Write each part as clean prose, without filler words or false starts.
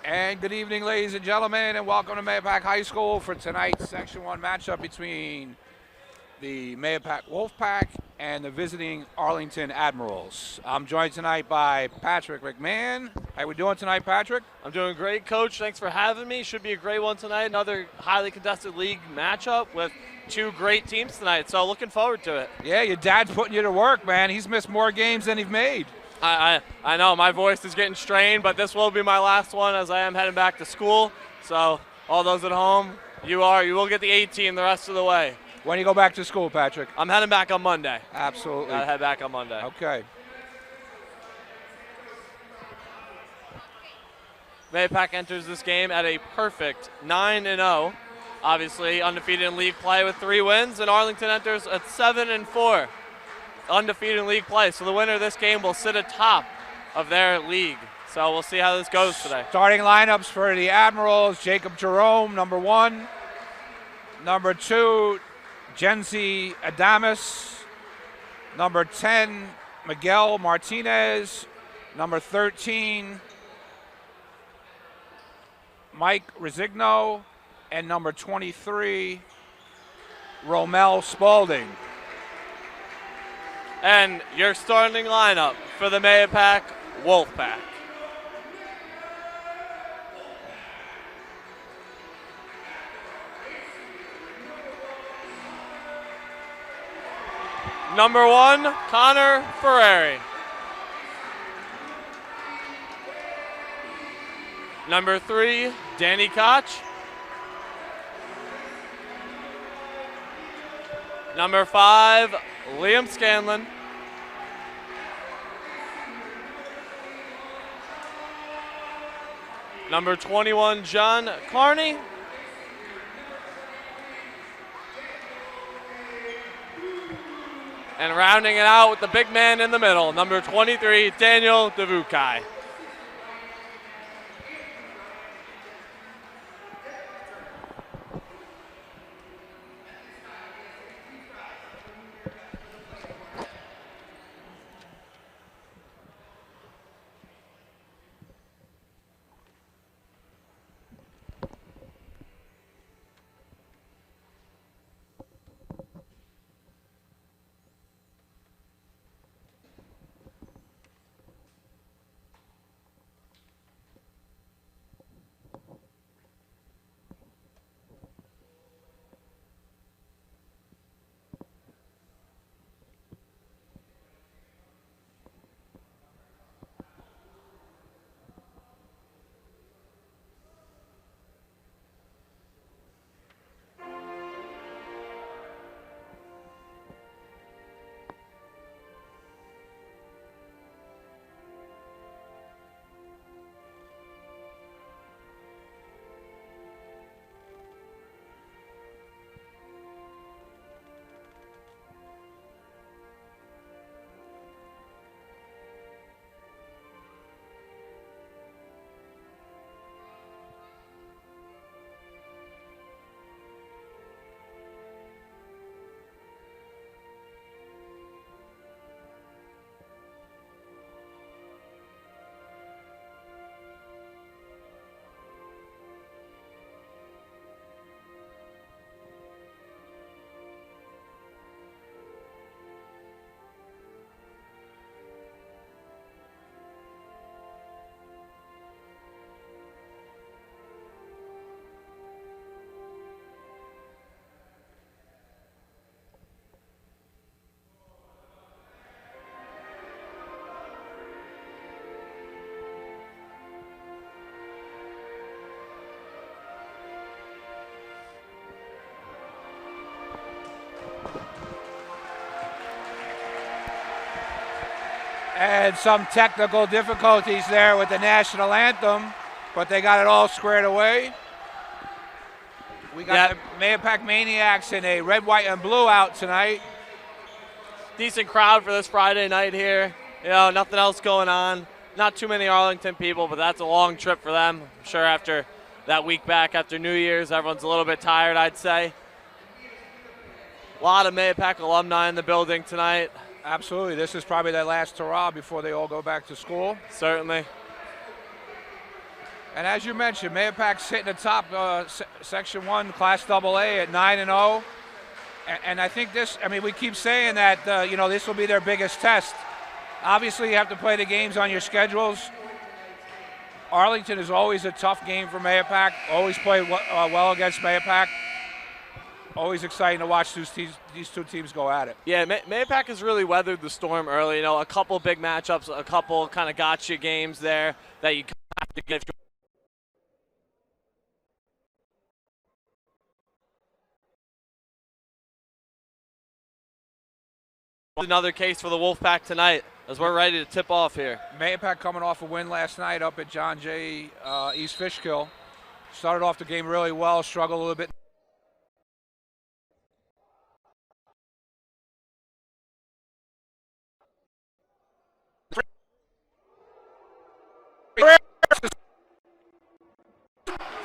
And good evening, ladies and gentlemen, and welcome to MAHOPAC High School for tonight's Section 1 matchup between the MAHOPAC Wolfpack and the visiting Arlington Admirals. I'm joined tonight by Patrick McMahon. How we doing tonight, Patrick? I'm doing great, Coach. Thanks for having me. Should be a great one tonight. Another highly contested league matchup with two great teams tonight, so looking forward to it. Yeah, your dad's putting you to work, man. He's missed more games than he's made. I know my voice is getting strained, but this will be my last one as I am heading back to school. So all those at home, you will get the 18 the rest of the way. When you go back to school, Patrick? I'm heading back on Monday. Absolutely. I'll head back on Monday. Okay. MAHOPAC enters this game at a perfect 9-0. Obviously undefeated in league play with 3 wins, and Arlington enters at 7-4. Undefeated in league play. So the winner of this game will sit atop of their league. So we'll see how this goes today. Starting lineups for the Admirals: Jacob Jerome, number 1. Number 2, Genzi Adamus. Number 10, Miguel Martinez. Number 13, Mike Resigno. And number 23, Romel Spalding. And your starting lineup for the MAHOPAC Wolfpack. Number 1, Connor Ferrari. Number 3, Danny Koch. Number 5, Liam Scanlon. Number 21, John Carney. And rounding it out with the big man in the middle, number 23, Daniel Devukai. And some technical difficulties there with the national anthem, but they got it all squared away. We got the MAHOPAC Maniacs in a red, white, and blue out tonight. Decent crowd for this Friday night here. You know, nothing else going on. Not too many Arlington people, but that's a long trip for them. I'm sure after that week back after New Year's, everyone's a little bit tired, I'd say. A lot of MAHOPAC alumni in the building tonight. Absolutely. This is probably their last hurrah before they all go back to school. Certainly. And as you mentioned, MAHOPAC's sitting atop Section 1 Class AA at 9-0. And I think this, I mean, we keep saying that, this will be their biggest test. Obviously, you have to play the games on your schedules. Arlington is always a tough game for MAHOPAC. Always play well against MAHOPAC. Always exciting to watch these two teams go at it. Yeah, MAHOPAC has really weathered the storm early. A couple big matchups, a couple kind of gotcha games there that you have to get. Another case for the Wolfpack tonight as we're ready to tip off here. MAHOPAC coming off a win last night up at John Jay East Fishkill. Started off the game really well, struggled a little bit.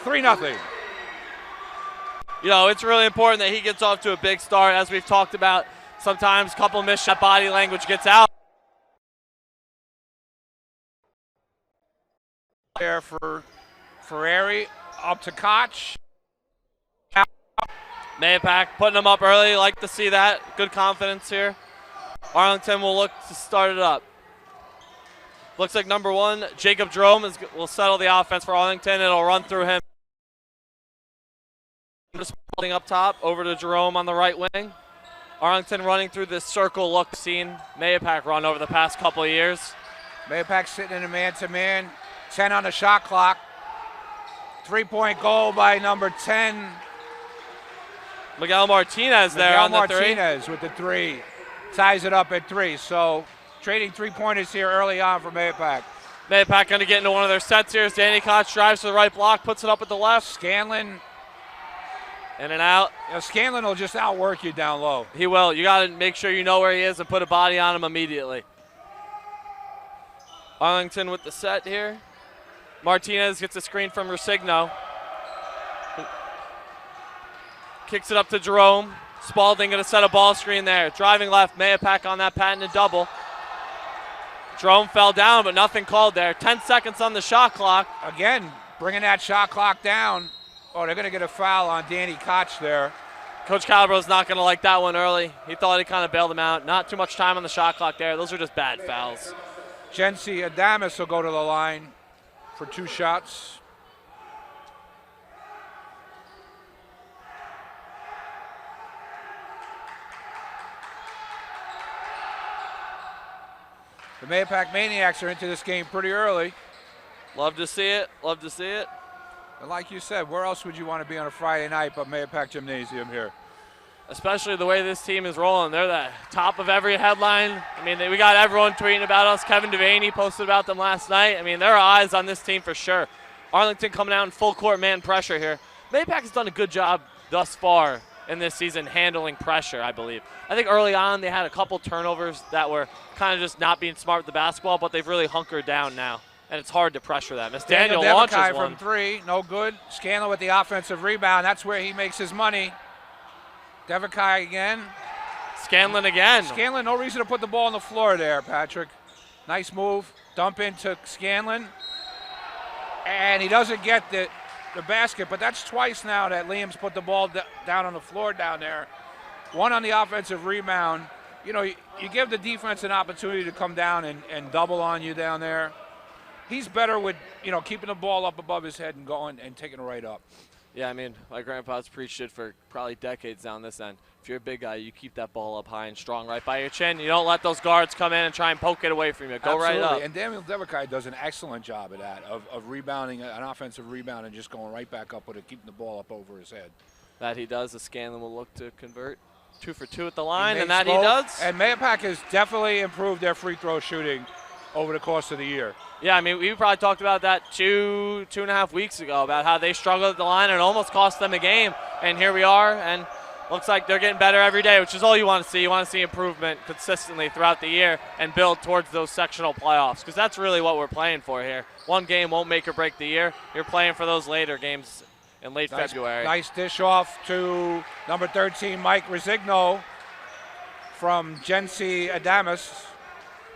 Three nothing. It's really important that he gets off to a big start, as we've talked about. Sometimes a couple missed shot, body language gets out. There for Ferrari, up to Koch. MAHOPAC putting them up early. Like to see that. Good confidence here. Arlington will look to start it up. Looks like number 1, Jacob Jerome, will settle the offense for Arlington. It'll run through him. Just holding up top, over to Jerome on the right wing. Arlington running through this circle look seen MAHOPAC run over the past couple of years. MAHOPAC sitting in a man-to-man, 10 on the shot clock. 3-point goal by number 10. Miguel Martinez there on the 3. Martinez with the 3. Ties it up at 3. So trading 3-pointers here early on for MAHOPAC. MAHOPAC going to get into one of their sets here. Danny Koch drives to the right block, puts it up at the left. Scanlon. In and out. Scanlon will just outwork you down low. He will. You got to make sure you know where he is and put a body on him immediately. Arlington with the set here. Martinez gets a screen from Resigno. Kicks it up to Jerome. Spalding going to set a ball screen there. Driving left, MAHOPAC on that patented double. Jerome fell down, but nothing called there. 10 seconds on the shot clock. Again, bringing that shot clock down. Oh, they're going to get a foul on Danny Koch there. Coach Calabro's not going to like that one early. He thought he kind of bailed him out. Not too much time on the shot clock there. Those are just bad fouls. Jency Adamus will go to the line for 2 shots. The MAHOPAC Maniacs are into this game pretty early. Love to see it. Love to see it. And like you said, where else would you want to be on a Friday night but MAHOPAC Gymnasium here? Especially the way this team is rolling. They're the top of every headline. I mean, we got everyone tweeting about us. Kevin Devaney posted about them last night. I mean, there are eyes on this team for sure. Arlington coming out in full court man pressure here. MAHOPAC has done a good job thus far in this season handling pressure, I believe. I think early on they had a couple turnovers that were kind of just not being smart with the basketball, but they've really hunkered down now. And it's hard to pressure them. As Daniel launches one. From 3, no good. Scanlon with the offensive rebound. That's where he makes his money. Devakai again. Scanlon again. Scanlon, no reason to put the ball on the floor there, Patrick. Nice move. Dump into Scanlon. And he doesn't get the basket, but that's twice now that Liam's put the ball down on the floor down there. 1 on the offensive rebound. You give the defense an opportunity to come down and double on you down there. He's better with, keeping the ball up above his head and going and taking it right up. Yeah, I mean, my grandpa's preached it for probably decades down this end. If you're a big guy, you keep that ball up high and strong right by your chin. You don't let those guards come in and try and poke it away from you. Go Absolutely. right up. And Daniel Devakai does an excellent job of that, of rebounding, an offensive rebound, and just going right back up with it, keeping the ball up over his head. That he does. The Scanlon will look to convert. 2 for 2 at the line, and that he does. And MAHOPAC has definitely improved their free throw shooting over the course of the year. Yeah, I mean, we probably talked about that two and a half weeks ago, about how they struggled at the line and it almost cost them a game. And here we are, and looks like they're getting better every day, which is all you want to see. You want to see improvement consistently throughout the year and build towards those sectional playoffs, because that's really what we're playing for here. One game won't make or break the year. You're playing for those later games in late February. Nice dish off to number 13, Mike Resigno from Jency Adamus.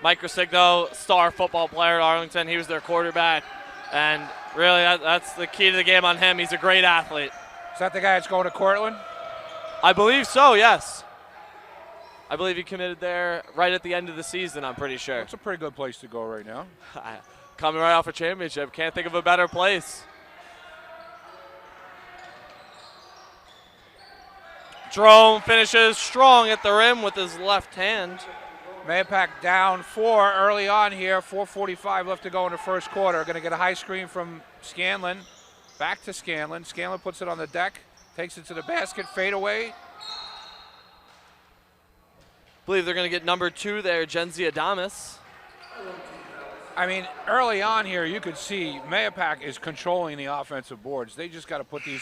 Mike Resigno, star football player at Arlington. He was their quarterback And really, that's the key to the game on him. He's a great athlete. Is that the guy that's going to Cortland? I believe so, yes. I believe he committed there right at the end of the season, I'm pretty sure. It's a pretty good place to go right now. Coming right off a championship. Can't think of a better place. Jerome finishes strong at the rim with his left hand. MAHOPAC down 4 early on here. 4:45 left to go in the first quarter. Going to get a high screen from Scanlon. Back to Scanlon. Scanlon puts it on the deck. Takes it to the basket. Fade away. Believe they're going to get number 2 there, Genzi Adamas. I mean, early on here, you could see MAHOPAC is controlling the offensive boards. They just got to put these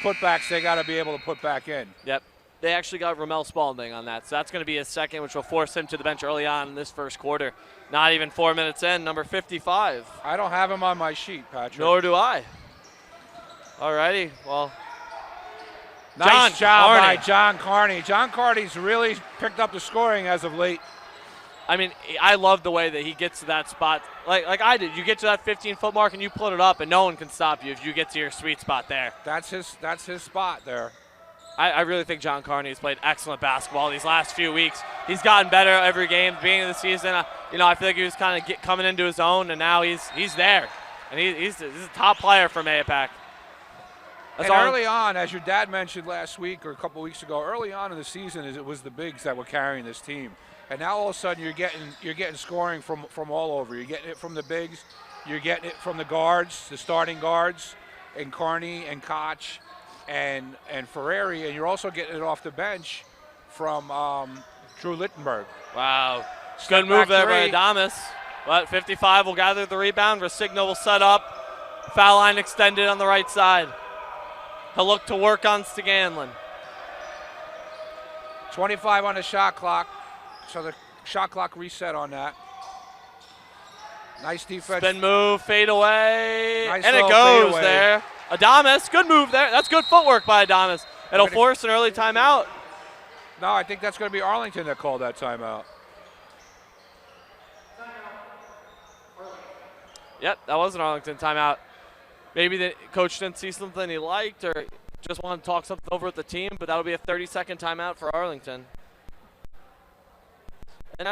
putbacks, they got to be able to put back in. Yep. They actually got Ramel Spalding on that, so that's going to be his second, which will force him to the bench early on in this first quarter. Not even 4 minutes in, number 55. I don't have him on my sheet, Patrick. Nor do I. All righty, well. Nice job by John Carney. John Carney's really picked up the scoring as of late. I mean, I love the way that he gets to that spot. Like I did. You get to that 15-foot mark and you put it up, and no one can stop you if you get to your sweet spot there. That's his spot there. I really think John Carney has played excellent basketball these last few weeks. He's gotten better every game. Beginning of the season, I feel like he was kind of coming into his own, and now he's there. And he's a top player for MAHOPAC. And early on, as your dad mentioned last week or a couple weeks ago, early on in the season, it was the bigs that were carrying this team. And now all of a sudden you're getting scoring from all over. You're getting it from the bigs, you're getting it from the guards, the starting guards, and Carney and Koch and Ferrari, and you're also getting it off the bench from Drew Littenberg. Wow. Good move there by Adamas. But 55 will gather the rebound. Resigno will set up. Foul line extended on the right side. He'll look to work on Scanlon. 25 on the shot clock. So the shot clock reset on that. Nice defense. Spin move, fade away. Nice and it goes there. Adamas, good move there. That's good footwork by Adamas. It'll force an early timeout. No, I think that's going to be Arlington that called that timeout. Yep, that was an Arlington timeout. Maybe the coach didn't see something he liked or just wanted to talk something over with the team, but that'll be a 30-second timeout for Arlington. And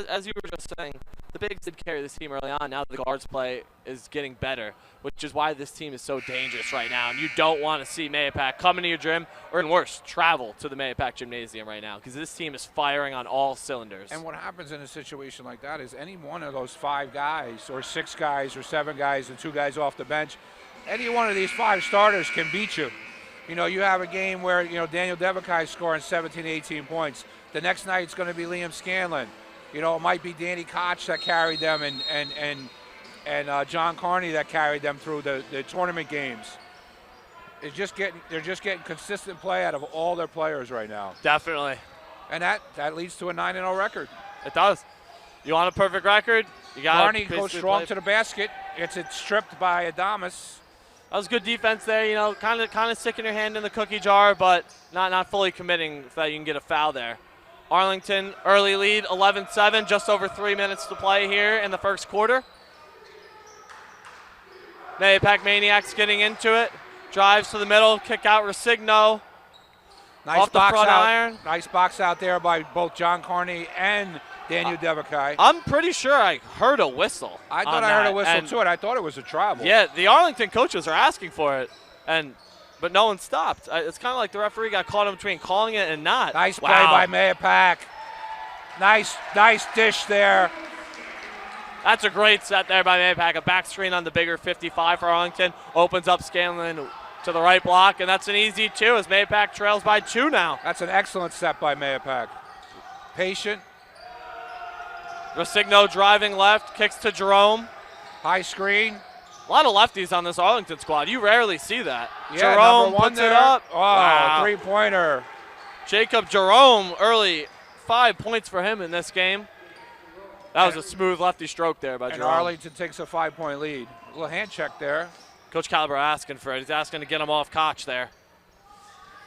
as you were just saying, the bigs did carry this team early on. Now the guards play is getting better, which is why this team is so dangerous right now. And you don't want to see MAHOPAC come into your gym, or even worse, travel to the MAHOPAC gymnasium right now, because this team is firing on all cylinders. And what happens in a situation like that is any one of those 5 guys or 6 guys or 7 guys and 2 guys off the bench, any one of these 5 starters can beat you. You have a game where, Daniel Devakai is scoring 17, 18 points. The next night it's going to be Liam Scanlon. It might be Danny Koch that carried them and John Carney that carried them through the tournament games. They're just getting consistent play out of all their players right now. Definitely. And that leads to a 9-0 record. It does. You want a perfect record? You got Carney goes strong to the basket. Gets it stripped by Adamas. That was good defense there. Kind of sticking your hand in the cookie jar, but not fully committing so that you can get a foul there. Arlington early lead, 11-7, just over 3 minutes to play here in the first quarter. MAHOPAC Maniacs getting into it. Drives to the middle, kick out Resigno. Nice off the box front out. iron. Nice box out there by both John Carney and Daniel Devakai. I'm pretty sure I heard a whistle. I thought I heard a whistle too, and I thought it was a travel. Yeah, the Arlington coaches are asking for it, but no one stopped. It's kind of like the referee got caught in between calling it and not. Nice play by MAHOPAC. Nice dish there. That's a great set there by MAHOPAC. A back screen on the bigger 55 for Arlington. Opens up Scanlon to the right block, and that's an easy 2 as MAHOPAC trails by 2 now. That's an excellent set by MAHOPAC. Patient. Resigno driving left, kicks to Jerome. High screen. A lot of lefties on this Arlington squad. You rarely see that. Yeah, Jerome puts it up. Oh, wow. Three-pointer. Jacob Jerome, early 5 points for him in this game. That was a smooth lefty stroke there by Jerome. And Arlington takes a 5-point lead. A little hand check there. Coach Caliber asking for it. He's asking to get him off Koch there.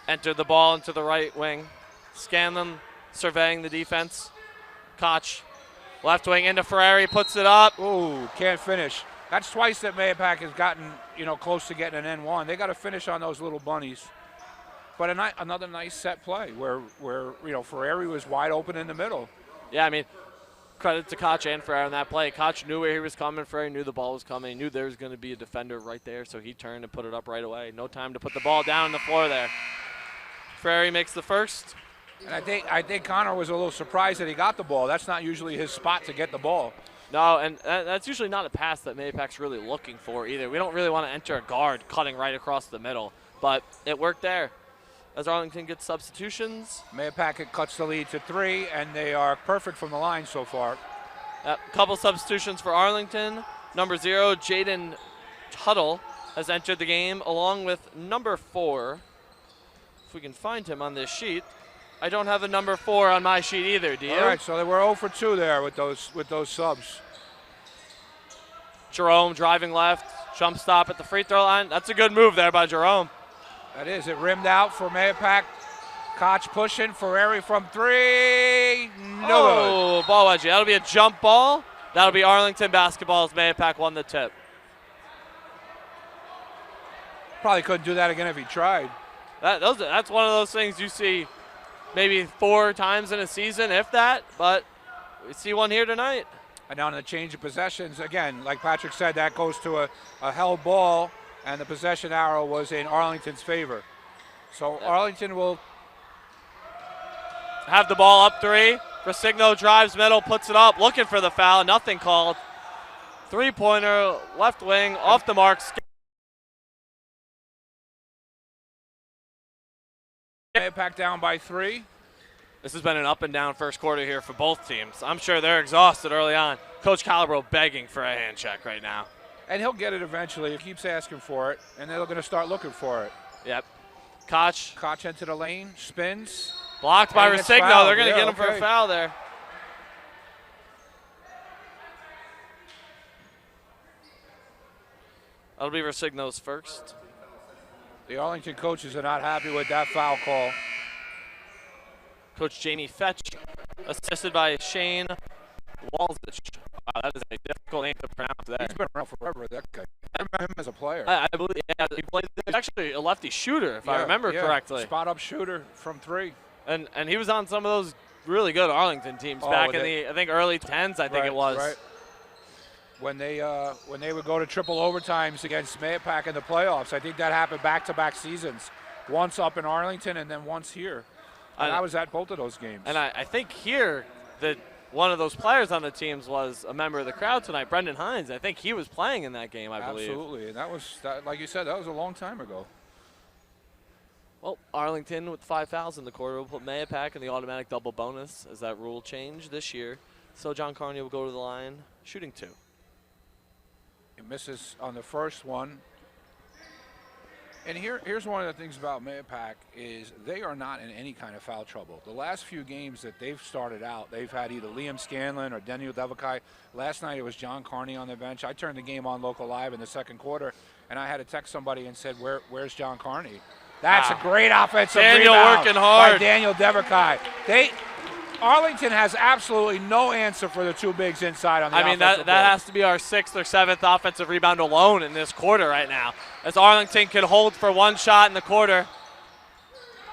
Entered the ball into the right wing. Scanlon surveying the defense. Koch left wing into Ferrari, puts it up. Ooh, can't finish. That's twice that Mahopac has gotten, close to getting an N1. They got to finish on those little bunnies. But another nice set play where Ferrari was wide open in the middle. Yeah, I mean, credit to Koch and Ferrari on that play. Koch knew where he was coming. Ferrari knew the ball was coming. He knew there was going to be a defender right there, so he turned and put it up right away. No time to put the ball down on the floor there. Ferrari makes the first. And I think Connor was a little surprised that he got the ball. That's not usually his spot to get the ball. No, and that's usually not a pass that Mahopac's really looking for either. We don't really want to enter a guard cutting right across the middle, but it worked there. As Arlington gets substitutions. Mahopac cuts the lead to 3, and they are perfect from the line so far. A couple substitutions for Arlington. Number 0, Jaden Tuttle, has entered the game, along with number 4. If we can find him on this sheet. I don't have a number 4 on my sheet either, do you? All right, so they were 0 for 2 there with those subs. Jerome driving left, jump stop at the free throw line. That's a good move there by Jerome. That is. It rimmed out for Mahopac. Koch pushing. Ferrari from 3. No good. Ball wedgie. That'll be a jump ball. That'll be Arlington basketball as Mahopac won the tip. Probably couldn't do that again if he tried. That's one of those things you see maybe 4 times in a season, if that, but we see one here tonight. And now in the change of possessions, again, like Patrick said, that goes to a held ball, and the possession arrow was in Arlington's favor. So Arlington will have the ball up 3. Versigno drives middle, puts it up, looking for the foul, nothing called. 3-pointer, left wing, off the mark. Mahopac down by 3. This has been an up and down first quarter here for both teams. I'm sure they're exhausted early on. Coach Calabro begging for a hand check right now. And he'll get it eventually. He keeps asking for it, and they're going to start looking for it. Yep. Koch into the lane, spins. Blocked by Versigno. They're going to get him for a foul there. That'll be Versigno's first. The Arlington coaches are not happy with that foul call. Coach Jamie Fetch, assisted by Shane Walzich. Wow, that is a difficult name to pronounce there. He's been around forever, that guy. I remember him as a player. I believe he played. He's actually a lefty shooter, if I remember correctly. Spot-up shooter from 3. And he was on some of those really good Arlington teams back in the, I think, early 10s, I think it was. Right. When they would go to triple overtimes against Mahopac in the playoffs, I think that happened back-to-back seasons. Once up in Arlington and then once here. And I was at both of those games. And I think here that one of those players on the teams was a member of the crowd tonight, Brendan Hines. I think he was playing in that game, I believe. Absolutely, and that was, like you said, that was a long time ago. Well, Arlington with 5 fouls in the quarter will put Mahopac in the automatic double bonus as that rule changed this year. So John Carney will go to the line, shooting 2. He misses on the first one. And here's one of the things about Mahopac is they are not in any kind of foul trouble. The last few games that they've started out, they've had either Liam Scanlon or Daniel Devakai. Last night it was John Carney on the bench. I turned the game on local live in the second quarter, and I had to text somebody and said, "Where's John Carney?" That's a great offensive rebound working hard by Daniel Devakai. Arlington has absolutely no answer for the 2 bigs inside on the offensive that has to be our 6th or 7th offensive rebound alone in this quarter right now. As Arlington can hold for 1 shot in the quarter.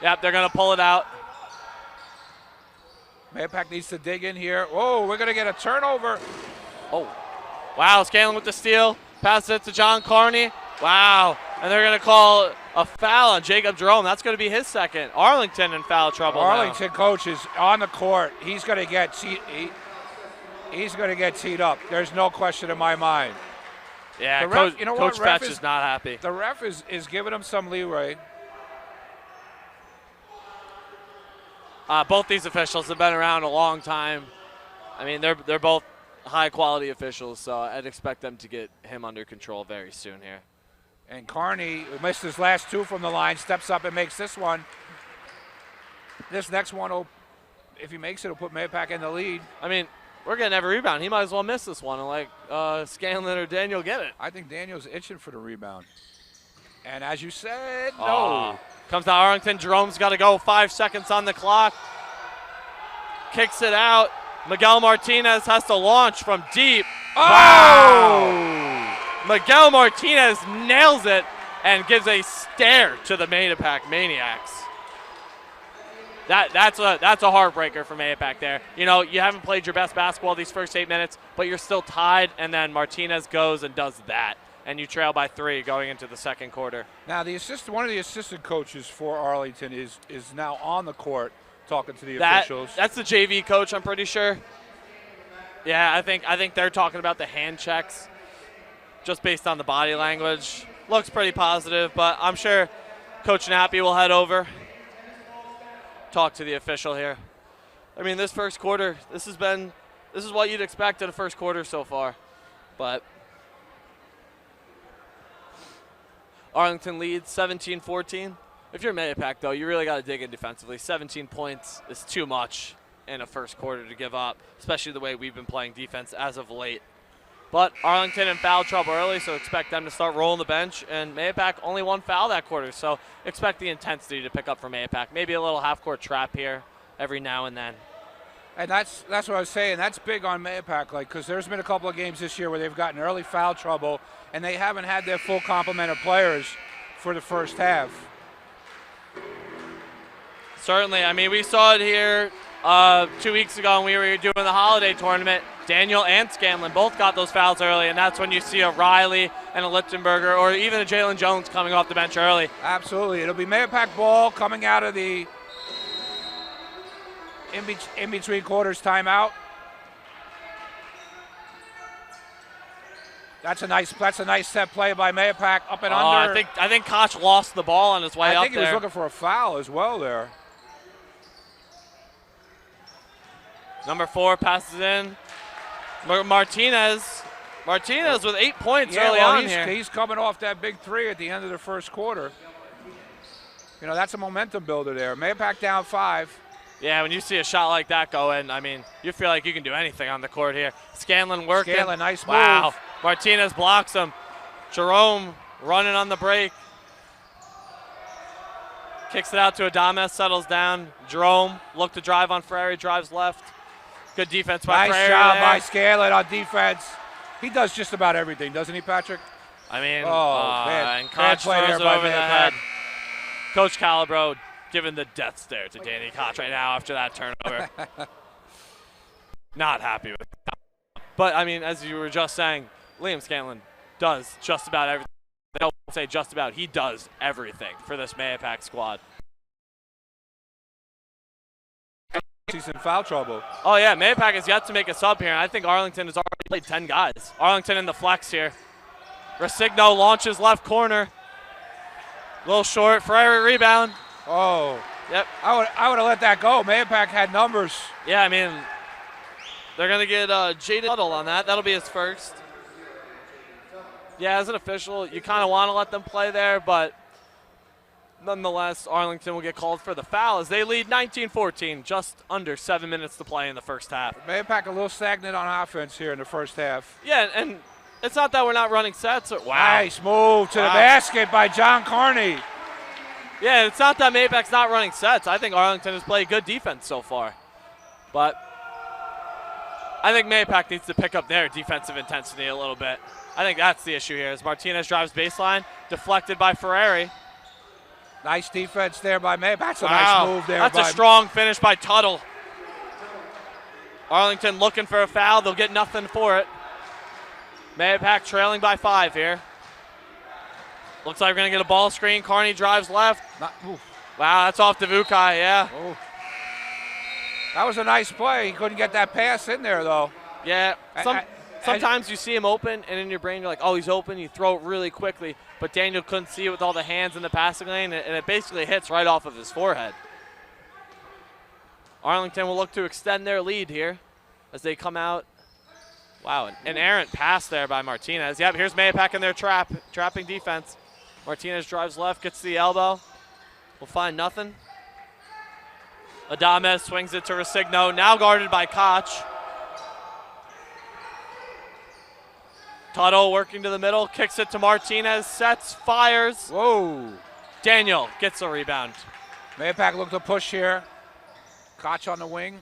Yep, they're going to pull it out. Mahopac needs to dig in here. Whoa, we're going to get a turnover. Oh, wow, Scanlon with the steal. Pass it to John Carney. Wow, and they're going to call a foul on Jacob Jerome. That's going to be his 2nd. Arlington in foul trouble Arlington coach is on the court. He's going to get teed up. There's no question in my mind. Yeah, Coach Fetch is not happy. The ref is giving him some leeway. Both these officials have been around a long time. I mean, they're both high-quality officials, so I'd expect them to get him under control very soon here. And Carney, who missed his last 2 from the line, steps up and makes this one. This next one, if he makes it, will put Mahopac in the lead. I mean, we're getting every rebound. He might as well miss this one and let Scanlon or Daniel get it. I think Daniel's itching for the rebound. And as you said, no. Comes to Arlington. Jerome's got to go. 5 seconds on the clock. Kicks it out. Miguel Martinez has to launch from deep. Oh! Wow. Miguel Martinez nails it and gives a stare to the MAHOPAC Maniacs. That's a heartbreaker for MAHOPAC there. You know, you haven't played your best basketball these first 8 minutes, but you're still tied, and then Martinez goes and does that, and you trail by 3 going into the second quarter. Now, one of the assistant coaches for Arlington is now on the court talking to the officials. That's the JV coach, I'm pretty sure. Yeah, I think they're talking about the hand checks just based on the body language. Looks pretty positive, but I'm sure Coach Nappy will head over, talk to the official here. I mean, this first quarter, this is what you'd expect in a first quarter so far. But Arlington leads 17-14. If you're MAHOPAC, though, you really got to dig in defensively. 17 points is too much in a first quarter to give up, especially the way we've been playing defense as of late. But Arlington in foul trouble early, so expect them to start rolling the bench. And MAHOPAC only 1 foul that quarter, so expect the intensity to pick up for MAHOPAC. Maybe a little half-court trap here every now and then. And that's what I was saying. That's big on MAHOPAC, because there's been a couple of games this year where they've gotten early foul trouble, and they haven't had their full complement of players for the first half. Certainly. I mean, we saw it here 2 weeks ago when we were doing the holiday tournament. Daniel and Scanlon both got those fouls early, and that's when you see a Riley and a Lichtenberger or even a Jalen Jones coming off the bench early. Absolutely. It'll be MAHOPAC ball coming out of the in-between quarters timeout. That's a nice set play by MAHOPAC up and under. I think Koch lost the ball on his way up there. I think he was looking for a foul as well there. Number 4 passes in. Martinez with 8 points early on here. He's coming off that big 3 at the end of the first quarter. You know, that's a momentum builder there. MAHOPAC down 5. Yeah, when you see a shot like that go in, I mean, you feel like you can do anything on the court here. Scanlon working. Scanlon, nice move. Wow. Martinez blocks him. Jerome running on the break. Kicks it out to Adames, settles down. Jerome look to drive on Ferrari, drives left. Good defense by Ferrari. Nice job there by Scanlon on defense. He does just about everything, doesn't he, Patrick? I mean, bad Koch play throws there it by over the MAHOPAC. head. Coach Calabro giving the death stare to Danny Koch right now after that turnover. Not happy with that. But, I mean, as you were just saying, Liam Scanlon does just about everything. They don't say just about. He does everything for this MAHOPAC squad. He's in foul trouble. Oh, yeah, MAHOPAC has yet to make a sub here. I think Arlington has already played 10 guys. Arlington in the flex here. Resigno launches left corner. A little short. Ferrari rebound. Oh. Yep. I would have let that go. MAHOPAC had numbers. Yeah, I mean, they're going to get Jaden Huddle on that. That'll be his first. Yeah, as an official, you kind of want to let them play there, but nonetheless, Arlington will get called for the foul as they lead 19-14, just under 7 minutes to play in the first half. MAHOPAC a little stagnant on offense here in the first half. Yeah, and it's not that we're not running sets. Wow. Nice move to the basket by John Carney. Yeah, it's not that MAHOPAC's not running sets. I think Arlington has played good defense so far. But I think MAHOPAC needs to pick up their defensive intensity a little bit. I think that's the issue here as Martinez drives baseline, deflected by Ferrari. Nice defense there by MAHOPAC. That's a nice move there. That's a strong finish by Tuttle. Arlington looking for a foul. They'll get nothing for it. MAHOPAC trailing by 5 here. Looks like we're going to get a ball screen. Carney drives left. Wow, that's off to Vukai, yeah. Ooh. That was a nice play. He couldn't get that pass in there, though. Yeah, sometimes you see him open, and in your brain you're like, oh, he's open. You throw it really quickly. But Daniel couldn't see it with all the hands in the passing lane, and it basically hits right off of his forehead. Arlington will look to extend their lead here as they come out. Wow, an errant pass there by Martinez. Yep, here's MAHOPAC in their trapping defense. Martinez drives left, gets to the elbow. We'll find nothing. Adames swings it to Resigno, now guarded by Koch. Tuttle working to the middle, kicks it to Martinez, sets, fires. Whoa. Daniel gets a rebound. MAHOPAC looked to push here. Koch on the wing.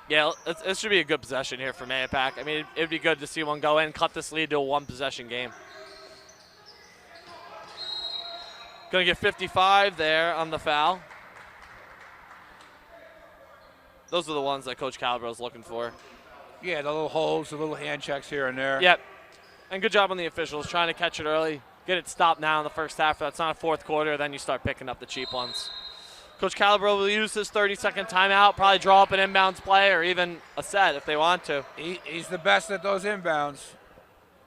Yeah, it should be a good possession here for MAHOPAC. I mean, it'd be good to see one go in, cut this lead to a one-possession game. Going to get 55 there on the foul. Those are the ones that Coach Calabro's looking for. Yeah, the little holes, the little hand checks here and there. Yep. And good job on the officials trying to catch it early. Get it stopped now in the first half. That's not a fourth quarter. Then you start picking up the cheap ones. Coach Calabro will use his 30-second timeout, probably draw up an inbounds play or even a set if they want to. He's the best at those inbounds.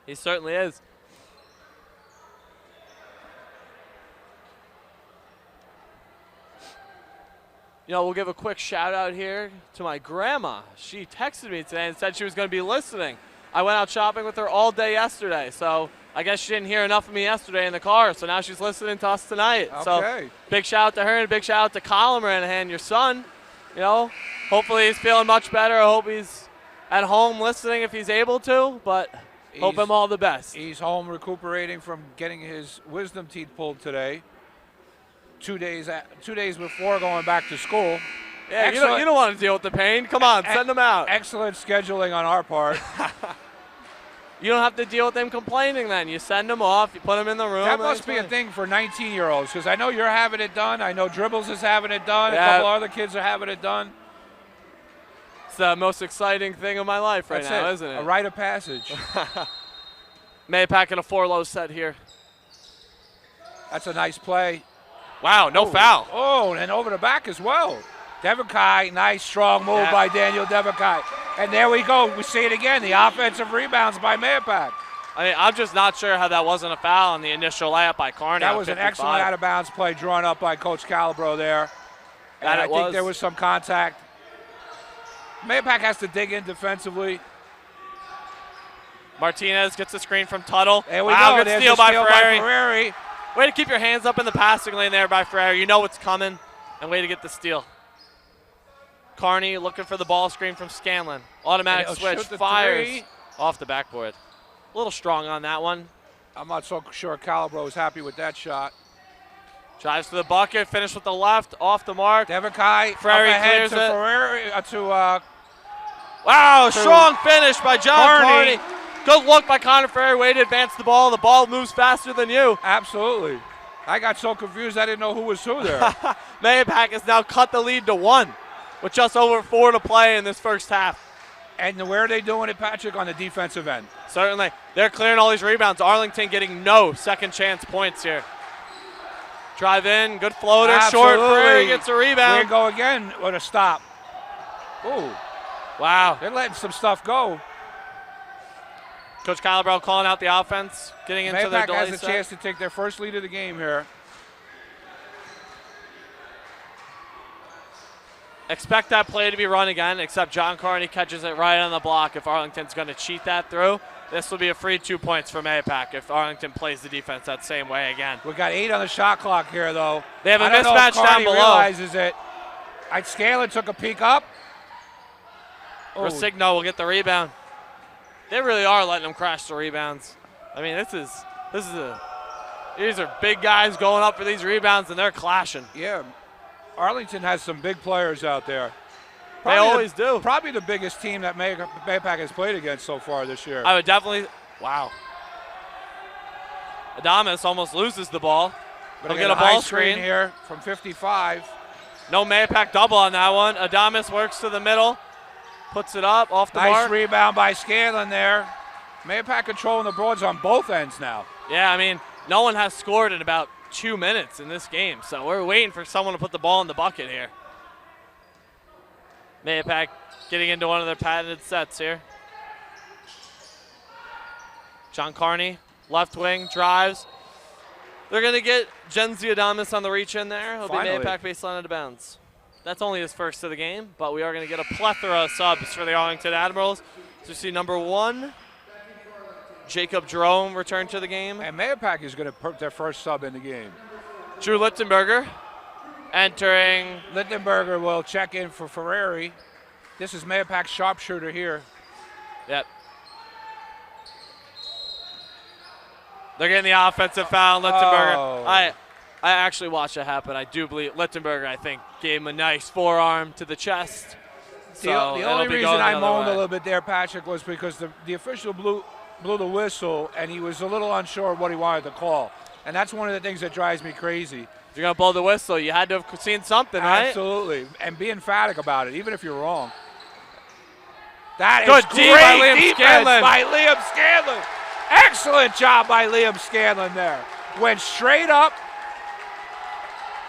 He certainly is. You know, we'll give a quick shout out here to my grandma. She texted me today and said she was going to be listening. I went out shopping with her all day yesterday, so I guess she didn't hear enough of me yesterday in the car, so now she's listening to us tonight. Okay. So big shout out to her and a big shout out to Colin Ranahan, your son. You know, hopefully he's feeling much better. I hope he's at home listening if he's able to, but hope him all the best. He's home recuperating from getting his wisdom teeth pulled today. 2 days before going back to school. Yeah, you don't want to deal with the pain. Come on, send him out. Excellent scheduling on our part. You don't have to deal with him complaining then. You send him off, you put him in the room. That must be a thing for 19-year-olds, because I know you're having it done. I know Dribbles is having it done. Yeah. A couple other kids are having it done. It's the most exciting thing of my life right now, isn't it? A rite of passage. MAHOPAC in a 4-low set here. That's a nice play. Wow, no foul. Oh, and over the back as well. Devakai, nice strong move by Daniel Devakai. And there we go. We see it again. The offensive rebounds by MAHOPAC. I mean, I'm just not sure how that wasn't a foul on the initial layup by Carney. That was an excellent out-of-bounds play drawn up by Coach Calabro there. And I think there was some contact. MAHOPAC has to dig in defensively. Martinez gets the screen from Tuttle. There we go. Good steal by Ferrari. Way to keep your hands up in the passing lane there by Ferrari. You know what's coming. And way to get the steal. Carney looking for the ball screen from Scanlon. Automatic switch, fires off the backboard. A little strong on that one. I'm not so sure Calabro is happy with that shot. Drives to the bucket, finish with the left, off the mark. Devakai, Ferrari clears to it. Ferrari, wow, strong finish by John Carney. Good look by Connor Ferrari, way to advance the ball. The ball moves faster than you. Absolutely. I got so confused I didn't know who was who there. MAHOPAC has now cut the lead to 1 with just over 4 to play in this first half. And where are they doing it, Patrick, on the defensive end? Certainly. They're clearing all these rebounds. Arlington getting no second chance points here. Drive in, good floater, Absolutely. Short. Ferrari gets a rebound. Here we go again with a stop. Ooh. Wow. They're letting some stuff go. Coach Calabro calling out the offense, getting into their delay set. MAHOPAC has a chance to take their first lead of the game here. Expect that play to be run again, except John Carney catches it right on the block. If Arlington's going to cheat that through, this will be a free 2 points for MAHOPAC if Arlington plays the defense that same way again. We've got 8 on the shot clock here, though. They have a mismatch down below. Realizes it. Scanlon took a peek up. Rosigno will get the rebound. They really are letting them crash the rebounds. I mean, these are big guys going up for these rebounds, and they're clashing. Yeah, Arlington has some big players out there. They always do. Probably the biggest team that MAHOPAC has played against so far this year. I would definitely. Wow. Adamas almost loses the ball. He'll get a ball screen here from 55. No MAHOPAC double on that one. Adamas works to the middle. Puts it up off the mark. Nice rebound by Scanlon there. MAHOPAC controlling the boards on both ends now. Yeah, I mean, no one has scored in about 2 minutes in this game, so we're waiting for someone to put the ball in the bucket here. MAHOPAC getting into one of their patented sets here. John Carney, left wing, drives. They're going to get Genzi Adamas on the reach in there. He'll be MAHOPAC baseline out of bounds. That's only his first of the game, but we are going to get a plethora of subs for the Arlington Admirals. So you see number 1, Jacob Jerome return to the game. And MAHOPAC is going to put their first sub in the game. Drew Littenberger entering. Littenberger will check in for Ferrari. This is MAHOPAC's sharpshooter here. Yep. They're getting the offensive foul, Littenberger. Oh. I actually watched it happen. I do believe Littenberger, I think, gave him a nice forearm to the chest. So the only it'll be reason going I the other moaned a way. little bit there, Patrick, was because the official blew the whistle, and he was a little unsure of what he wanted to call. And that's one of the things that drives me crazy. If you're going to blow the whistle, you had to have seen something, right? Absolutely. And be emphatic about it, even if you're wrong. That Good is D great by Liam defense Scanlon. by Liam Scanlon. Excellent job by Liam Scanlon there. Went straight up.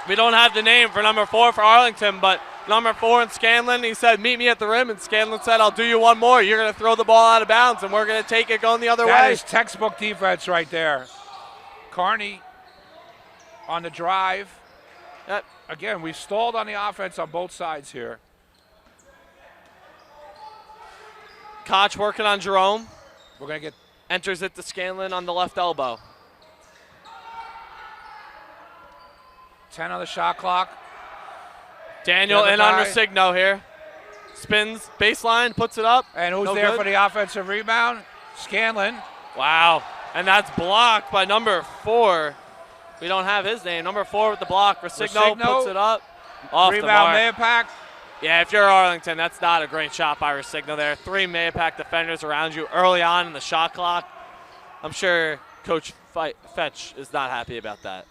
We don't have the name for number 4 for Arlington, but number 4 in Scanlon, he said, meet me at the rim, and Scanlon said, I'll do you one more. You're going to throw the ball out of bounds, and we're going to take it going the other That way. is textbook defense right there. Carney on the drive. Yep. Again, we stalled on the offense on both sides here. Koch working on Jerome. We're going to get Enters it to Scanlon on the left elbow. 10 on the shot clock. Daniel The other in on guy. Resigno here. Spins, baseline, puts it up. And who's No there good. for the offensive rebound? Scanlon. Wow. And that's blocked by number 4. We don't have his name. Number 4 with the block. Resigno Resigno. puts it up. Off the Rebound, mark. Mahopac. Yeah, if you're Arlington, that's not a great shot by Resigno there. 3 Mahopac defenders around you early on in the shot clock. I'm sure Coach Fetch is not happy about that.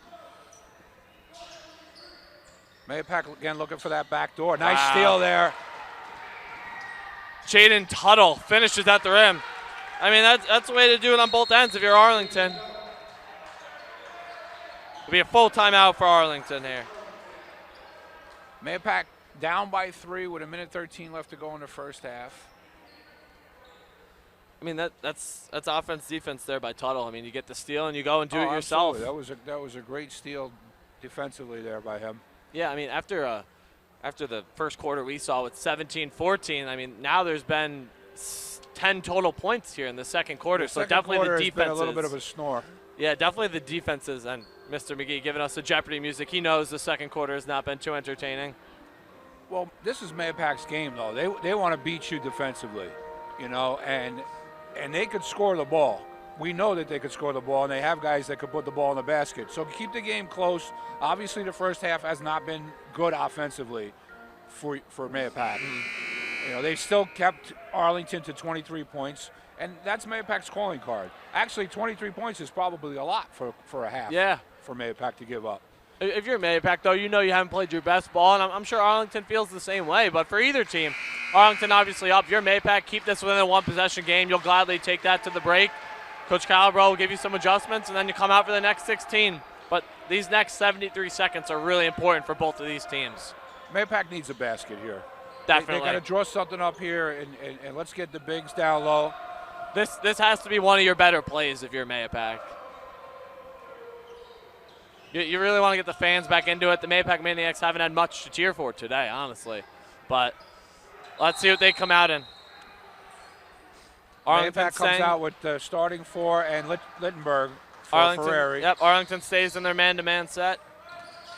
Mahopac again looking for that back door. Nice Wow. steal there. Jaden Tuttle finishes at the rim. I mean, that's the way to do it on both ends if you're Arlington. It'll be a full timeout for Arlington here. Mahopac down by 3 with 1:13 left to go in the first half. I mean, that's offense defense there by Tuttle. I mean, you get the steal and you go and do it yourself. Absolutely. That was a great steal defensively there by him. Yeah, I mean, after the first quarter we saw with 17-14, I mean, now there's been 10 total points here in the second quarter. The so second definitely quarter the has been defenses. a little bit of a snore. Yeah, definitely the defenses, and Mr. McGee giving us the Jeopardy music. He knows the second quarter has not been too entertaining. Well, this is Mahopac's game, though. They want to beat you defensively, you know, and they could score the ball. We know that they could score the ball, and they have guys that could put the ball in the basket. So keep the game close. Obviously, the first half has not been good offensively for Mahopac. You know, they've still kept Arlington to 23 points, and that's Mahopac's calling card. Actually, 23 points is probably a lot for a half. Yeah. For Mahopac to give up. If you're Mahopac, though, you know you haven't played your best ball, and I'm sure Arlington feels the same way. But for either team, Arlington obviously up. If you're Mahopac, keep this within a one-possession game. You'll gladly take that to the break. Coach Calabro will give you some adjustments, and then you come out for the next 16. But these next 73 seconds are really important for both of these teams. Mahopac needs a basket here. Definitely. They got to draw something up here, and let's get the bigs down low. This has to be one of your better plays if you're Mahopac. You really want to get the fans back into it. The Mahopac Maniacs haven't had much to cheer for today, honestly. But let's see what they come out in. Mahopac comes out with the starting 4 and Littenberg for Ferrari. Yep, Arlington stays in their man-to-man set.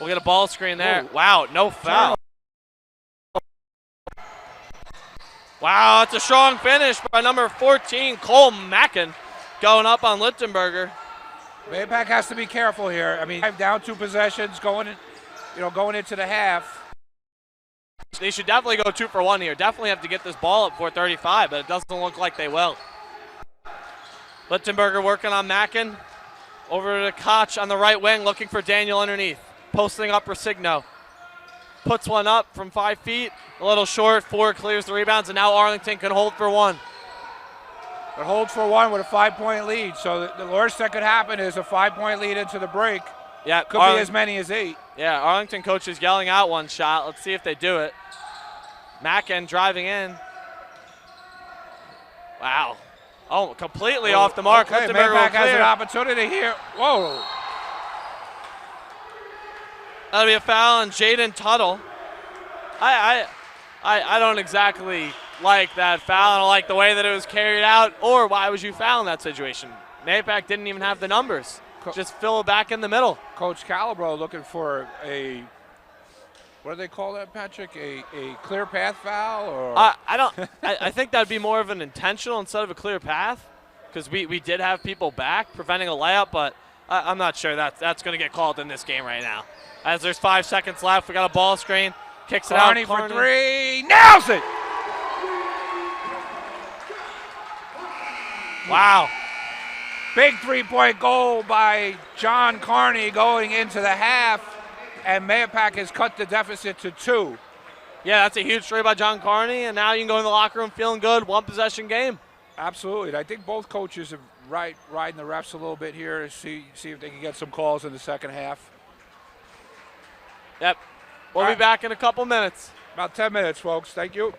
We'll get a ball screen there. Whoa. Wow, no foul. Wow, it's a strong finish by number 14, Cole Mackin, going up on Littenberger. Mahopac has to be careful here. I mean, down 2 possessions going into the half. They should definitely go 2 for 1 here. Definitely have to get this ball up for 35, but it doesn't look like they will. Littenberger working on Mackin. Over to Koch on the right wing, looking for Daniel underneath. Posting up Resigno. Puts one up from 5 feet. A little short. 4 clears the rebounds, and now Arlington can hold for 1. It holds for 1 with a 5-point lead. So the worst that could happen is a 5-point lead into the break. Yeah, could be as many as 8. Yeah, Arlington coach is yelling out one shot. Let's see if they do it. Mackin driving in. Wow. Oh, completely off the mark. Okay, Mahopac has an opportunity here. Whoa. That'll be a foul on Jaden Tuttle. I don't exactly like that foul. I don't like the way that it was carried out. Or why was you fouling that situation? Mahopac didn't even have the numbers. Just fill it back in the middle. Coach Calabro looking for a, what do they call that, Patrick? A clear path foul? Or I think that'd be more of an intentional instead of a clear path, because we did have people back preventing a layup, but I'm not sure that's going to get called in this game right now. As there's 5 seconds left, we got a ball screen. Kicks it out. Carney for 3. Nails it! Wow. Big three-point goal by John Carney going into the half, and MAHOPAC has cut the deficit to 2. Yeah, that's a huge three by John Carney, and now you can go in the locker room feeling good, one-possession game. Absolutely. I think both coaches are riding the refs a little bit here to see if they can get some calls in the second half. Yep. We'll be back in a couple minutes. About 10 minutes, folks. Thank you.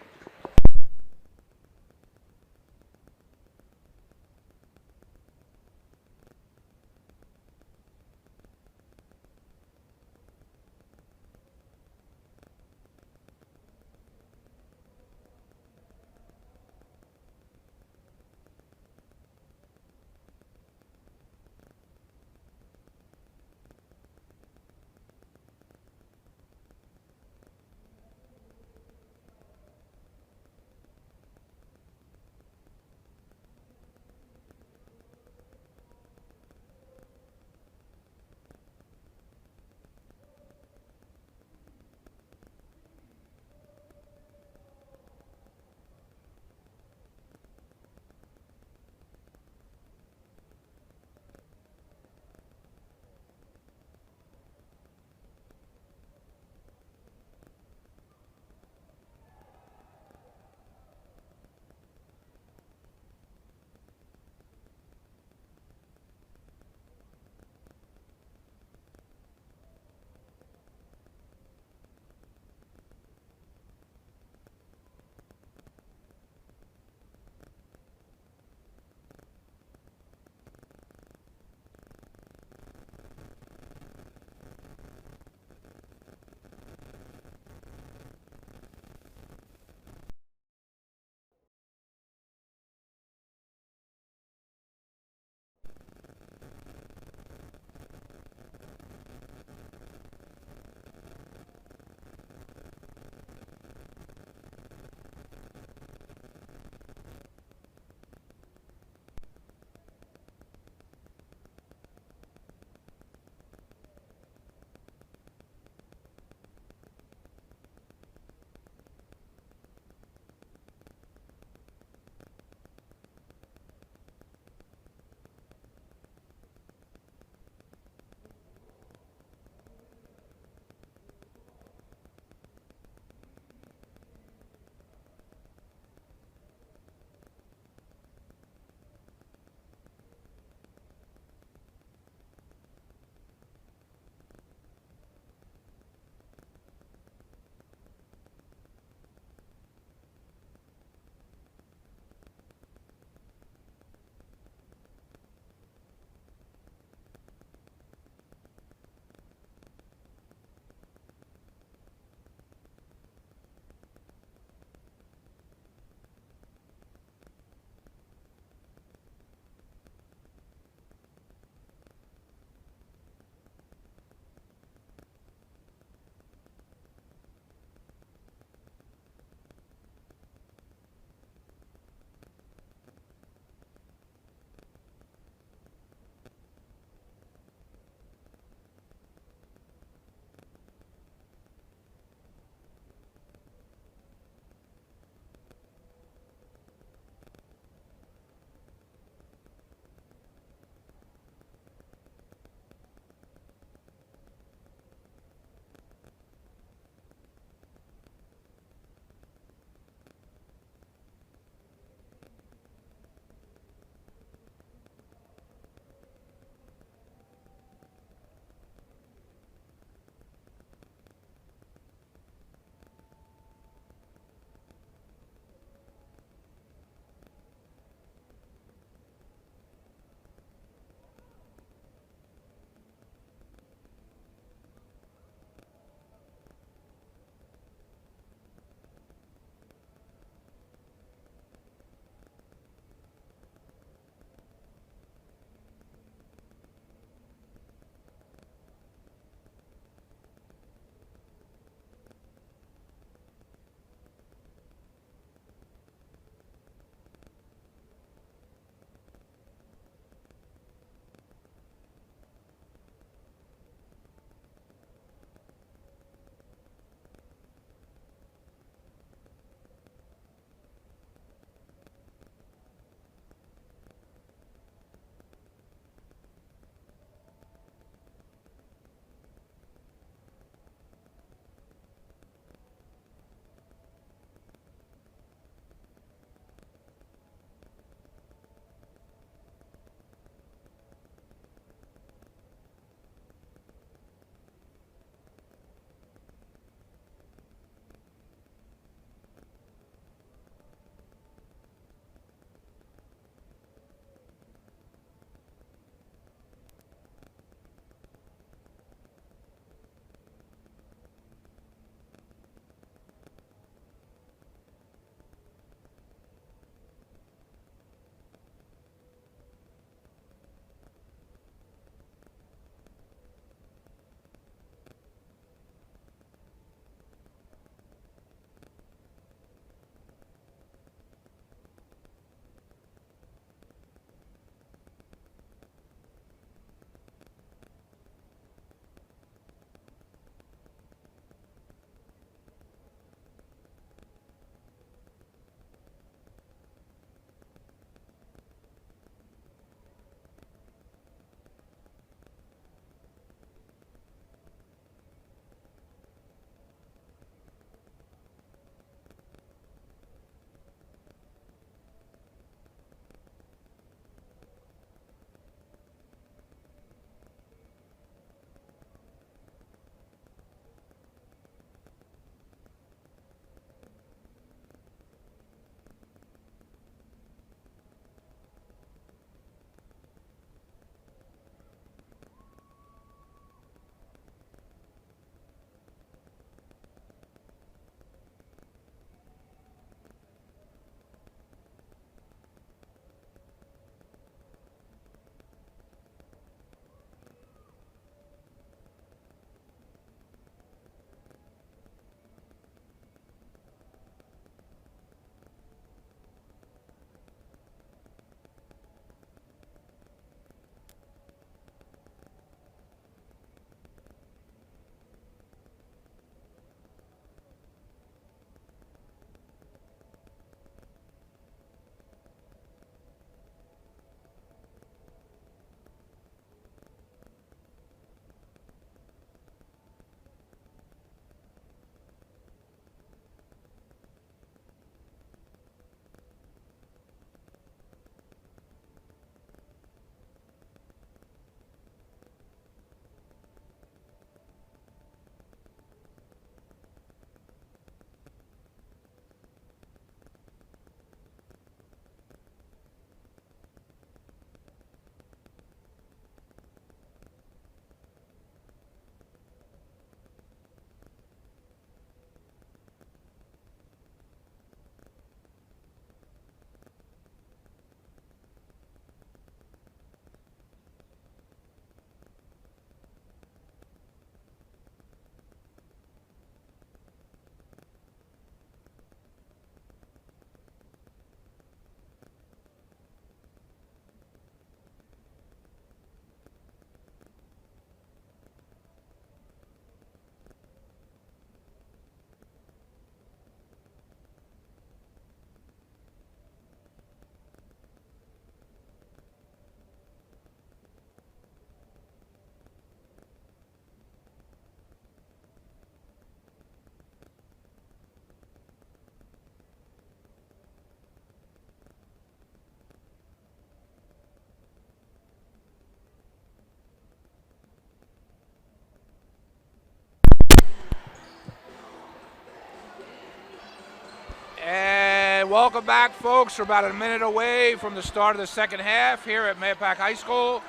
welcome back, folks. We're about a minute away from the start of the second half here at MAHOPAC High School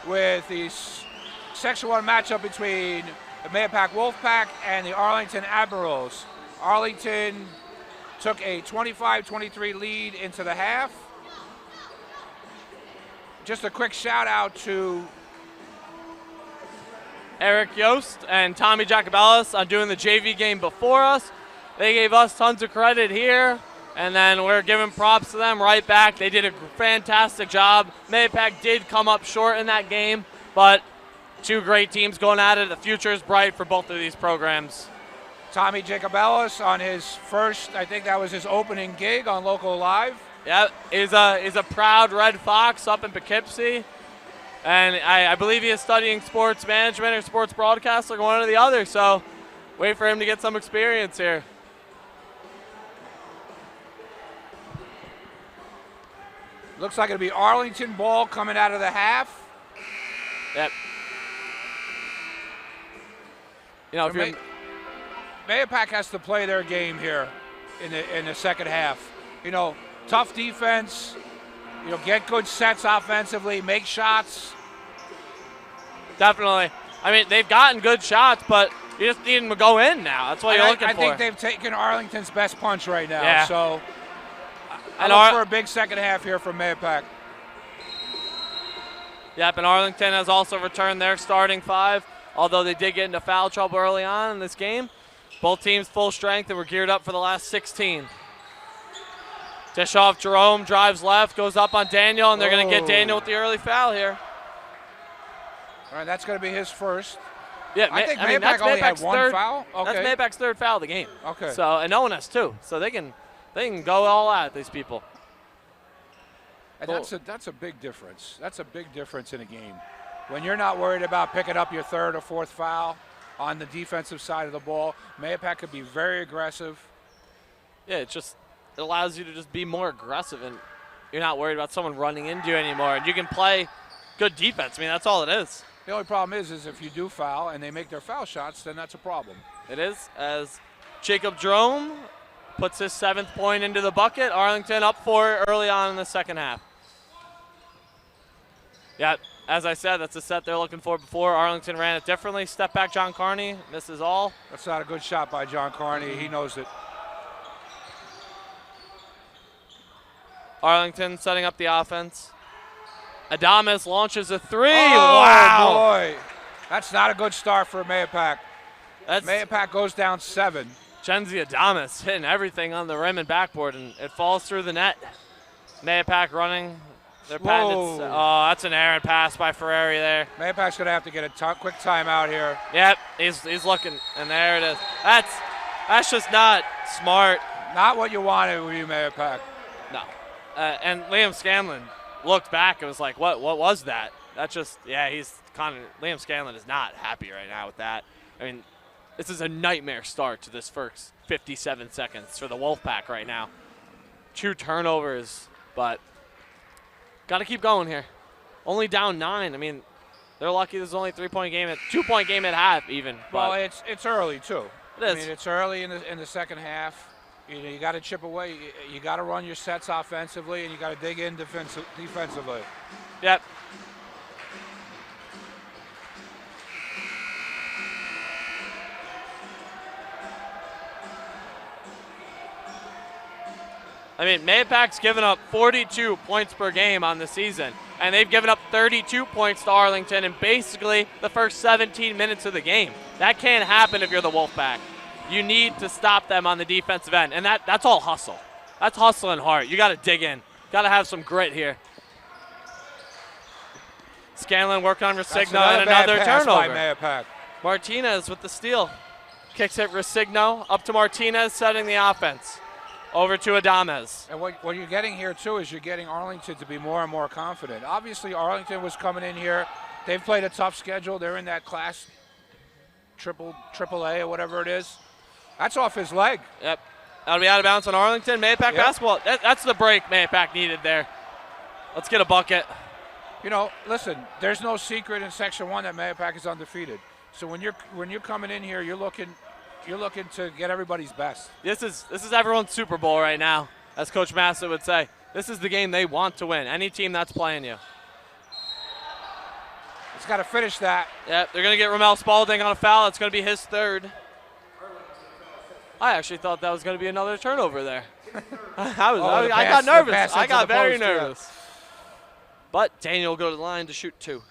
with the Section 1 matchup between the MAHOPAC Wolfpack and the Arlington Admirals. Arlington took a 25-23 lead into the half. Just a quick shout out to Eric Yost and Tommy Jacobellis on doing the JV game before us. They gave us tons of credit here, and then we're giving props to them right back. They did a fantastic job. MAHOPAC did come up short in that game, but two great teams going at it. The future is bright for both of these programs. Tommy Jacobellis on his first, I think that was his opening gig on Local Live. Yeah, he's a proud Red Fox up in Poughkeepsie. And I believe he is studying sports management or sports broadcasting, one or the other. So wait for him to get some experience here. Looks like it'll be Arlington ball coming out of the half. Yep. You know, if you're MAHOPAC has to play their game here in the second half. You know, tough defense. You know, get good sets offensively, make shots. Definitely. I mean, they've gotten good shots, but you just need them to go in now. That's what you're looking for. I think they've taken Arlington's best punch right now. Yeah. So I look for a big second half here from MAHOPAC. Yep, and Arlington has also returned their starting five, although they did get into foul trouble early on in this game. Both teams full strength and were geared up for the last 16. Dish off Jerome, drives left, goes up on Daniel, and they're going to get Daniel with the early foul here. All right, that's going to be his first. Yeah, I think mean, MAHOPAC only had one third, foul. Okay. That's MAHOPAC's third foul of the game. Okay. So, and no one has two, so they can go all out, these people. And that's a big difference. That's a big difference in a game. When you're not worried about picking up your third or fourth foul on the defensive side of the ball, MAHOPAC could be very aggressive. Yeah, it allows you to just be more aggressive, and you're not worried about someone running into you anymore. And you can play good defense. I mean, that's all it is. The only problem is if you do foul and they make their foul shots, then that's a problem. It is, as Jacob Jerome puts his 7th point into the bucket. Arlington up 4 early on in the second half. Yeah, as I said, that's the set they're looking for before. Arlington ran it differently. Step back, John Carney misses all. That's not a good shot by John Carney. He knows it. Arlington setting up the offense. Adames launches a 3. Oh, wow. Boy. That's not a good start for MAHOPAC. MAHOPAC goes down 7. Genzi Adames hitting everything on the rim and backboard, and it falls through the net. MAHOPAC running. They're patented. Oh, that's an errant pass by Ferrari there. MAHOPAC's going to have to get a quick timeout here. Yep, he's looking, and there it is. That's just not smart. Not what you wanted with you, MAHOPAC. No. And Liam Scanlon looked back and was like, what was that? That's just, yeah, Liam Scanlon is not happy right now with that. I mean, this is a nightmare start to this first 57 seconds for the Wolfpack right now. 2 turnovers, but got to keep going here. Only down 9. I mean, they're lucky there's only a 3-point game, 2-point game at half even. Well, it's early too. It is. I mean, it's early in the second half. You got to chip away. You got to run your sets offensively, and you got to dig in defensively. Yep. I mean, MAHOPAC's given up 42 points per game on the season, and they've given up 32 points to Arlington in basically the first 17 minutes of the game. That can't happen if you're the Wolfpack. You need to stop them on the defensive end, and that's all hustle. That's hustle and heart. You got to dig in. Got to have some grit here. Scanlon working on Resigno and another turnover. By MAHOPAC. Martinez with the steal. Kicks it Resigno, up to Martinez, setting the offense. Over to Adames. And what you're getting here, too, is you're getting Arlington to be more and more confident. Obviously, Arlington was coming in here. They've played a tough schedule. They're in that class triple A or whatever it is. That's off his leg. Yep. That'll be out of bounds on Arlington. MAHOPAC basketball. That's the break MAHOPAC needed there. Let's get a bucket. You know, listen, there's no secret in Section 1 that MAHOPAC is undefeated. So when you're coming in here, you're looking to get everybody's best. This is everyone's Super Bowl right now. as Coach Massa would say. This is the game they want to win. Any team that's playing you. He's got to finish that. Yep, they're going to get Ramel Spalding on a foul. It's going to be his third. I actually thought that was going to be another turnover there. I got nervous. I got very nervous. Yeah. But Daniel will go to the line to shoot 2.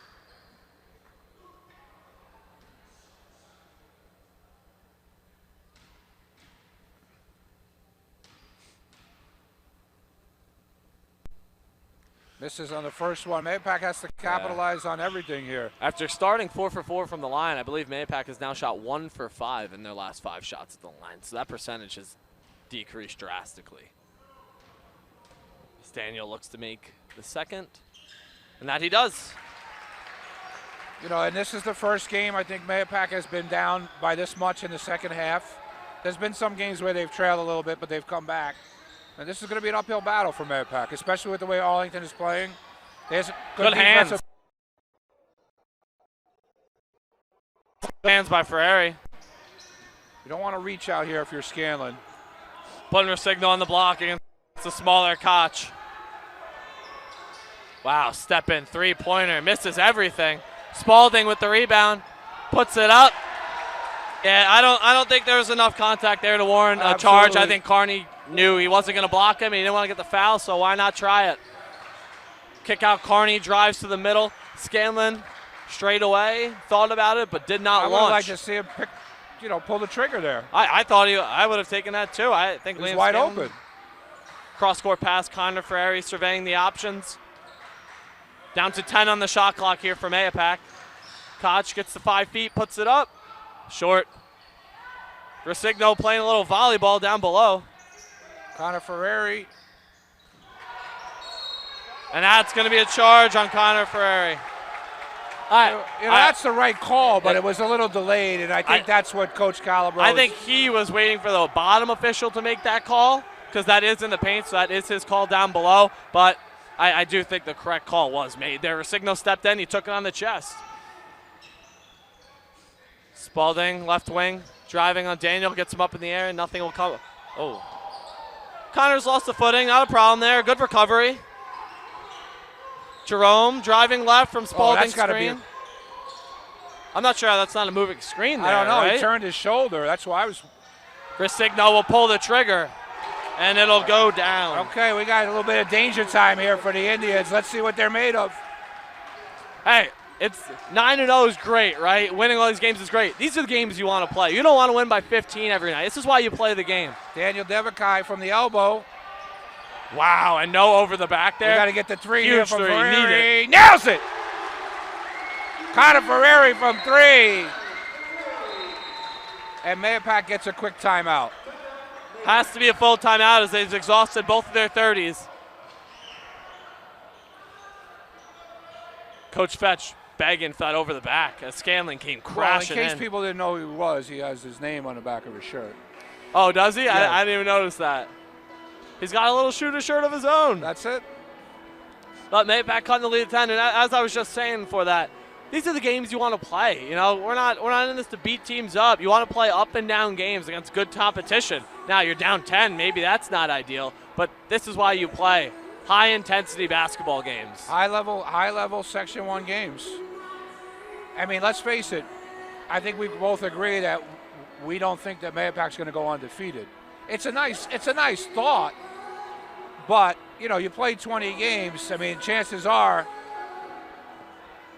Misses on the first one. MAHOPAC has to capitalize on everything here. After starting 4 for 4 from the line, I believe MAHOPAC has now shot 1 for 5 in their last 5 shots at the line. So that percentage has decreased drastically. Daniel looks to make the second, and that he does. You know, and this is the first game I think MAHOPAC has been down by this much in the second half. There's been some games where they've trailed a little bit, but they've come back. And this is going to be an uphill battle for MAHOPAC, especially with the way Arlington is playing. There's good hands. Hands by Ferrari. You don't want to reach out here if you're Scanlon. Putting her signal on the block against the smaller Koch. Wow, step in 3-pointer, misses everything. Spalding with the rebound, puts it up. Yeah, I don't think there was enough contact there to warrant a charge. I think Carney knew he wasn't going to block him. He didn't want to get the foul, so why not try it? Kick out Carney, drives to the middle. Scanlon straight away, thought about it, but did not launch. I would like to see him pull the trigger there. I thought I would have taken that too. I think he's wide open. Cross-court pass, Connor Ferrari surveying the options. Down to 10 on the shot clock here for MAHOPAC. Koch gets the 5 feet, puts it up. Short. Resigno playing a little volleyball down below. Connor Ferrari. And that's going to be a charge on Connor Ferrari. That's the right call, but it was a little delayed, and I think that's what Coach Calabro. I think he was waiting for the bottom official to make that call, because that is in the paint, so that is his call down below. But I do think the correct call was made there. Resigno stepped in, he took it on the chest. Spalding, left wing, driving on Daniel, gets him up in the air, and nothing will come. Oh. Connor's lost the footing, not a problem there. Good recovery. Jerome driving left from Spalding's screen. I'm not sure how that's not a moving screen there. I don't know. Right? He turned his shoulder. That's why I was. Resigno will pull the trigger, and it'll go down. Okay, we got a little bit of danger time here for the Indians. Let's see what they're made of. Hey, it's 9-0 is great, right? Winning all these games is great. These are the games you want to play. You don't want to win by 15 every night. This is why you play the game. Daniel Devakai from the elbow. Wow, and no over the back there. We got to get the 3 Huge here from three. Ferrari. Nails it! Connor Ferrari from 3. And MAHOPAC gets a quick timeout. Has to be a full timeout as they've exhausted both of their 30s. Coach Fetch begging for that over the back as Scanlon came crashing in. In case people didn't know who he was, he has his name on the back of his shirt. Oh, does he? Yeah. I didn't even notice that. He's got a little shooter shirt of his own. That's it. But MAHOPAC cutting the lead at 10, and as I was just saying for that, these are the games you want to play. You know, we're not in this to beat teams up. You want to play up and down games against good competition. Now you're down 10, maybe that's not ideal, but this is why you play high intensity basketball games. High level Section 1 games. I mean, let's face it. I think we both agree that we don't think that MAHOPAC's going to go undefeated. It's a nice thought, but you know, you play 20 games. I mean, chances are.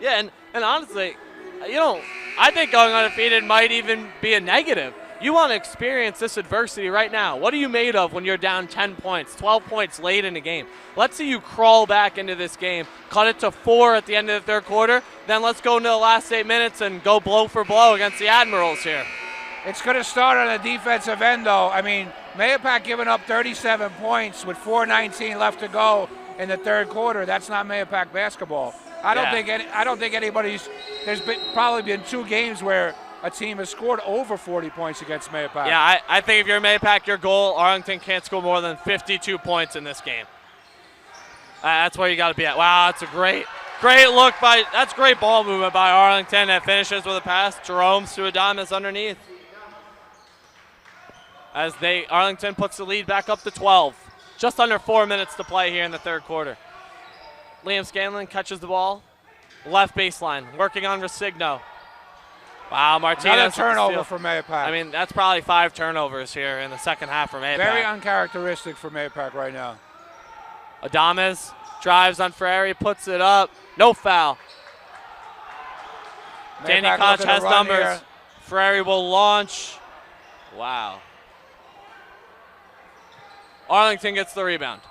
Yeah, and honestly, I think going undefeated might even be a negative. You want to experience this adversity right now. What are you made of when you're down 10 points, 12 points late in the game? Let's see you crawl back into this game, cut it to 4 at the end of the third quarter, then let's go into the last 8 minutes and go blow for blow against the Admirals here. It's going to start on the defensive end, though. I mean, MAHOPAC giving up 37 points with 4:19 left to go in the third quarter. That's not MAHOPAC basketball. I don't think anybody's. There's probably been 2 games where a team has scored over 40 points against MAHOPAC. Yeah, I think if you're MAHOPAC, your goal, Arlington can't score more than 52 points in this game. That's where you got to be at. Wow, that's a great look that's great ball movement by Arlington that finishes with a pass. Jerome Suadamas underneath. As Arlington puts the lead back up to 12. Just under 4 minutes to play here in the third quarter. Liam Scanlon catches the ball. Left baseline, working on Resigno. Wow, Martinez. Another turnover for MAHOPAC. I mean, that's probably 5 turnovers here in the second half for MAHOPAC. Very uncharacteristic for MAHOPAC right now. Adames drives on Ferrari, puts it up. No foul. Danny Koch has numbers. Here. Ferrari will launch. Wow. Arlington gets the rebound.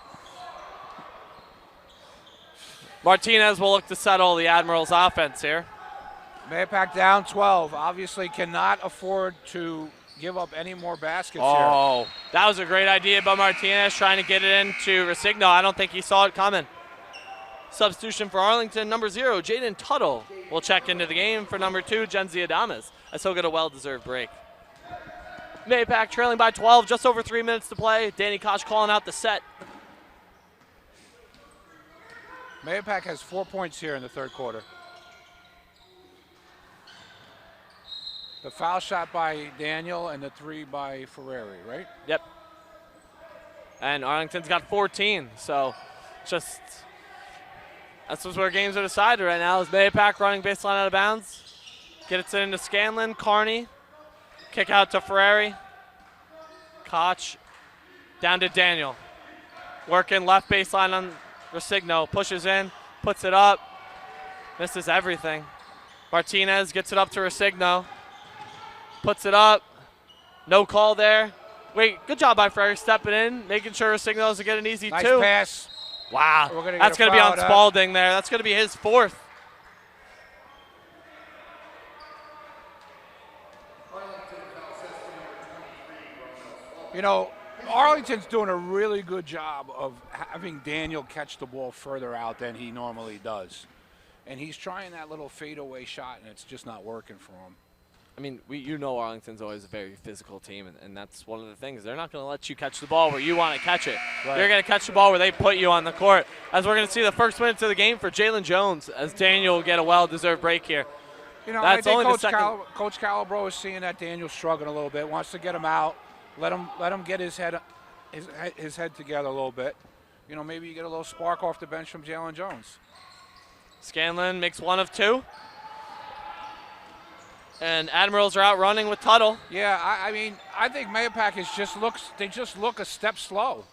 Martinez will look to settle the Admirals' offense here. MAHOPAC down 12. Obviously cannot afford to give up any more baskets here. Oh, that was a great idea by Martinez, trying to get it into Resigno. I don't think he saw it coming. Substitution for Arlington, number 0, Jaden Tuttle will check into the game for number 2, Genzi Adames, as he'll get a well-deserved break. MAHOPAC trailing by 12, just over 3 minutes to play. Danny Koch calling out the set. MAHOPAC has 4 points here in the third quarter. The foul shot by Daniel and the 3 by Ferrari, right? Yep. And Arlington's got 14, so just that's where games are decided right now. Is MAHOPAC running baseline out of bounds? Gets it into Scanlon, Carney. Kick out to Ferrari. Koch down to Daniel. Working left baseline on Resigno. Pushes in, puts it up. Misses everything. Martinez gets it up to Resigno. Puts it up. No call there. Wait, good job by Ferrari stepping in, making sure Resigno doesn't get an easy nice 2. Pass. Wow, that's going to be on Spalding there. That's going to be his 4th. You know, Arlington's doing a really good job of having Daniel catch the ball further out than he normally does. And he's trying that little fadeaway shot, and it's just not working for him. I mean, you know Arlington's always a very physical team, and that's one of the things. They're not going to let you catch the ball where you want to catch it. Right. They're going to catch the ball where they put you on the court. As we're going to see the first minutes of the game for Jalen Jones, as Daniel will get a well-deserved break here. You know, that's I think only Coach Calabro is seeing that Daniel's struggling a little bit, wants to get him out, let him get his head together a little bit. You know, maybe you get a little spark off the bench from Jalen Jones. Scanlon makes 1 of 2. And Admirals are out running with Tuttle. Yeah, I mean, I think MAHOPAC just look a step slow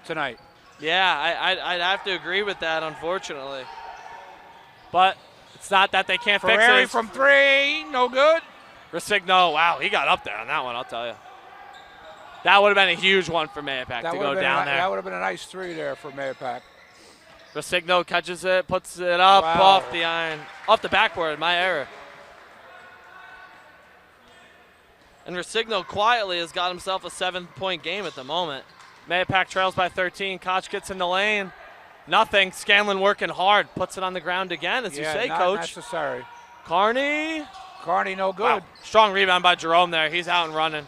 tonight. Yeah, I'd have to agree with that, unfortunately. But it's not that they can't fix it. Ferrari from 3, no good. Resigno, wow, he got up there on that one, I'll tell you. That would have been a huge one for MAHOPAC to go down there. That would have been a nice 3 there for MAHOPAC. Resigno catches it, puts it up off the iron, off the backboard, my error. And Resigno quietly has got himself a 7-point game at the moment. MAHOPAC trails by 13. Koch gets in the lane. Nothing. Scanlon working hard. Puts it on the ground again, as you say, not Coach. Necessary. Carney, no good. Wow. Strong rebound by Jerome there. He's out and running.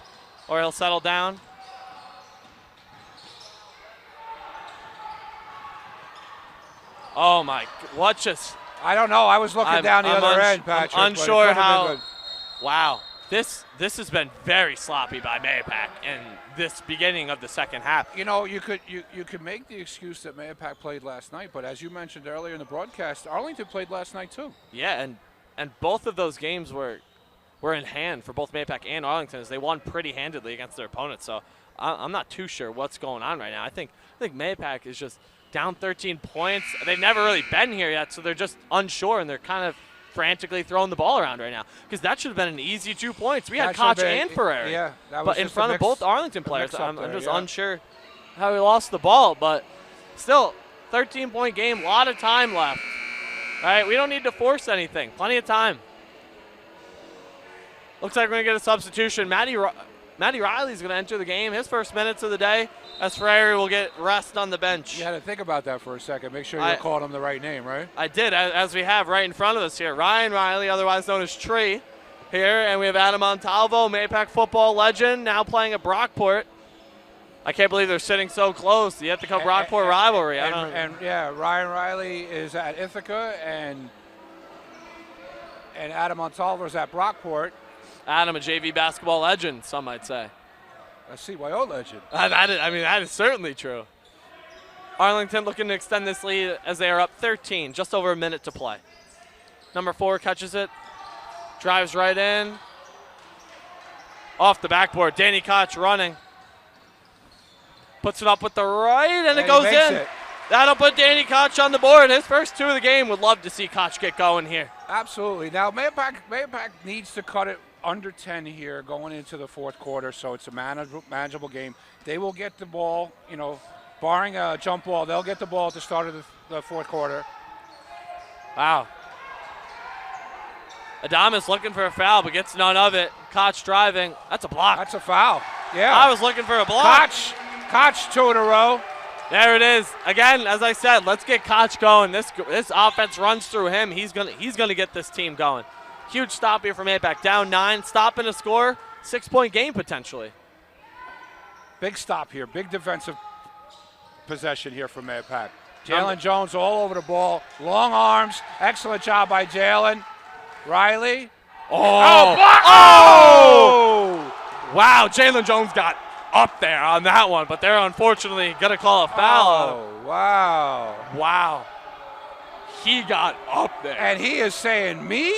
Or he'll settle down. Oh, my. What just. I don't know. I was looking down the other end, Patrick. I'm unsure how. Wow. This has been very sloppy by MAHOPAC in this beginning of the second half. You know, you could make the excuse that MAHOPAC played last night, but as you mentioned earlier in the broadcast, Arlington played last night too. Yeah, and both of those games were in hand for both MAHOPAC and Arlington, as they won pretty handedly against their opponents. So I'm not too sure what's going on right now. I think MAHOPAC is just down 13 points. They've never really been here yet, so they're just unsure, and they're kind of frantically throwing the ball around right now, because that should have been an easy 2 points. We had Koch and Ferrari, but in front of both Arlington players. I'm just unsure how he lost the ball, but still, 13-point game, a lot of time left. All right, we don't need to force anything. Plenty of time. Looks like we're going to get a substitution. Matty Riley's going to enter the game, his first minutes of the day, as Ferrari will get rest on the bench. You had to think about that for a second. Make sure you're calling him the right name, right? I did, as we have right in front of us here. Ryan Riley, otherwise known as Tree, here. And we have Adam Montalvo, MAHOPAC football legend, now playing at Brockport. I can't believe they're sitting so close. You have to come Brockport rivalry. And Ryan Riley is at Ithaca, and Adam Montalvo is at Brockport. Adam, a JV basketball legend, some might say. A CYO legend. That is certainly true. Arlington looking to extend this lead as they are up 13, just over a minute to play. Number 4 catches it, drives right in. Off the backboard, Danny Koch running. Puts it up with the right, and it goes in. That'll put Danny Koch on the board. His first 2 of the game. Would love to see Koch get going here. Absolutely. Now, MAHOPAC needs to cut it under 10 here going into the fourth quarter, so it's a manageable game. They will get the ball, barring a jump ball, they'll get the ball at the start of the fourth quarter. Wow. Adamas looking for a foul, but gets none of it. Koch driving. That's a block. That's a foul. Yeah. I was looking for a block. Koch 2 in a row. There it is. Again, as I said, let's get Koch going. This offense runs through him. He's gonna get this team going. Huge stop here from MAHOPAC. Down 9, stopping a score. 6-point game potentially. Big stop here. Big defensive possession here from MAHOPAC. Jalen Jones all over the ball. Long arms. Excellent job by Jalen. Riley. Oh! Block! Oh! Wow, Jalen Jones got up there on that one, but they're unfortunately going to call a foul. Oh, wow. Wow. He got up there. And he is saying, me?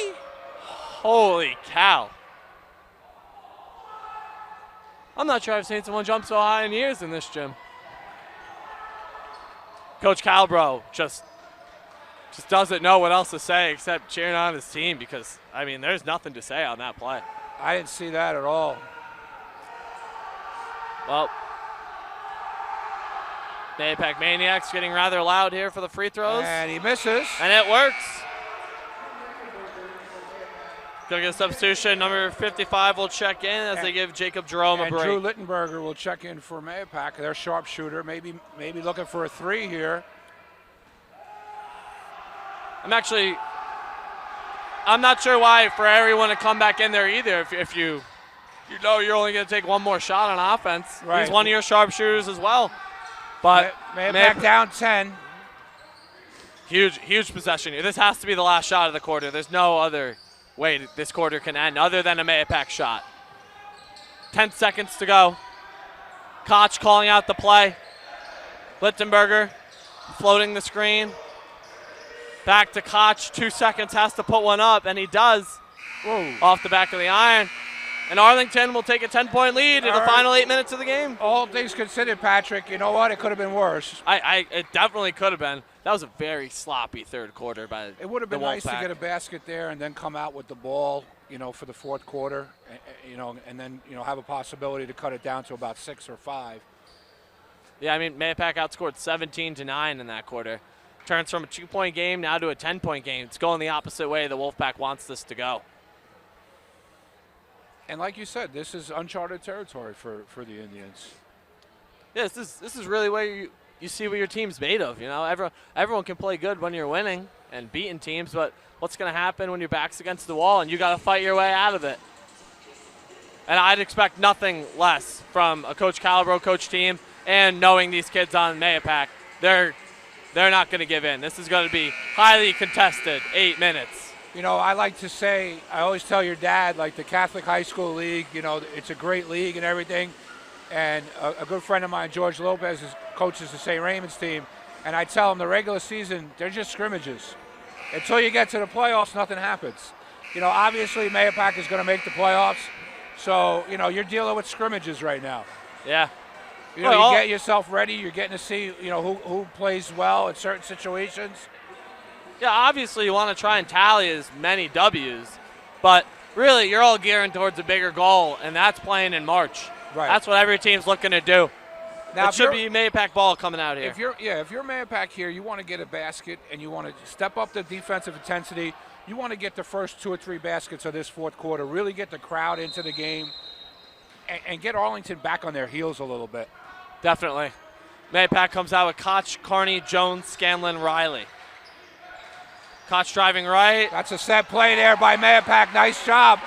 Holy cow. I'm not sure I've seen someone jump so high in years in this gym. Coach Calbro just doesn't know what else to say except cheering on his team because, there's nothing to say on that play. I didn't see that at all. Well, MAHOPAC Maniacs getting rather loud here for the free throws. And he misses. And it works. Going to get a substitution. Number 55 will check in as they give Jacob Jerome a break. Drew Littenberger will check in for MAHOPAC. Their sharpshooter, maybe looking for a 3 here. I'm not sure why for everyone to come back in there either if you know you're only going to take one more shot on offense. Right. He's one of your sharpshooters as well. But MAHOPAC down 10. Huge possession here. This has to be the last shot of the quarter. There's no other way this quarter can end other than a MAHOPAC shot. 10 seconds to go. Koch calling out the play. Littenberger floating the screen. Back to Koch. 2 seconds, has to put one up, and he does. Whoa. Off the back of the iron. And Arlington will take a 10-point lead in the final 8 minutes of the game. All things considered, Patrick, you know what? It could have been worse. It definitely could have been. That was a very sloppy third quarter by the It would have been nice to Wolfpack. get a basket there and then come out with the ball, for the fourth quarter, and then, have a possibility to cut it down to about 6 or 5. Yeah, MAHOPAC outscored 17-9 in that quarter. Turns from a 2-point game now to a 10-point game. It's going the opposite way the Wolfpack wants this to go. And like you said, this is uncharted territory for the Indians. Yeah, this is really where you see what your team's made of. Everyone can play good when you're winning and beating teams, but what's going to happen when your back's against the wall and you got to fight your way out of it? And I'd expect nothing less from a Coach Calabro coach team and knowing these kids on MAHOPAC. They're not going to give in. This is going to be highly contested 8 minutes. I like to say, I always tell your dad, like the Catholic High School League, it's a great league and everything. And a good friend of mine, George Lopez, coaches the St. Raymond's team. And I tell him the regular season, they're just scrimmages. Until you get to the playoffs, nothing happens. Obviously MAHOPAC is going to make the playoffs. So, you're dealing with scrimmages right now. Yeah. You get yourself ready. You're getting to see, who plays well in certain situations. Yeah, obviously you want to try and tally as many W's, but really you're all gearing towards a bigger goal, and that's playing in March. Right. That's what every team's looking to do. Now, it should be MAHOPAC ball coming out here. If you're MAHOPAC here, you want to get a basket and you want to step up the defensive intensity. You want to get the first 2 or 3 baskets of this fourth quarter, really get the crowd into the game, and get Arlington back on their heels a little bit. Definitely. MAHOPAC comes out with Koch, Carney, Jones, Scanlon, Riley. Koch driving right. That's a set play there by MAHOPAC. Nice job.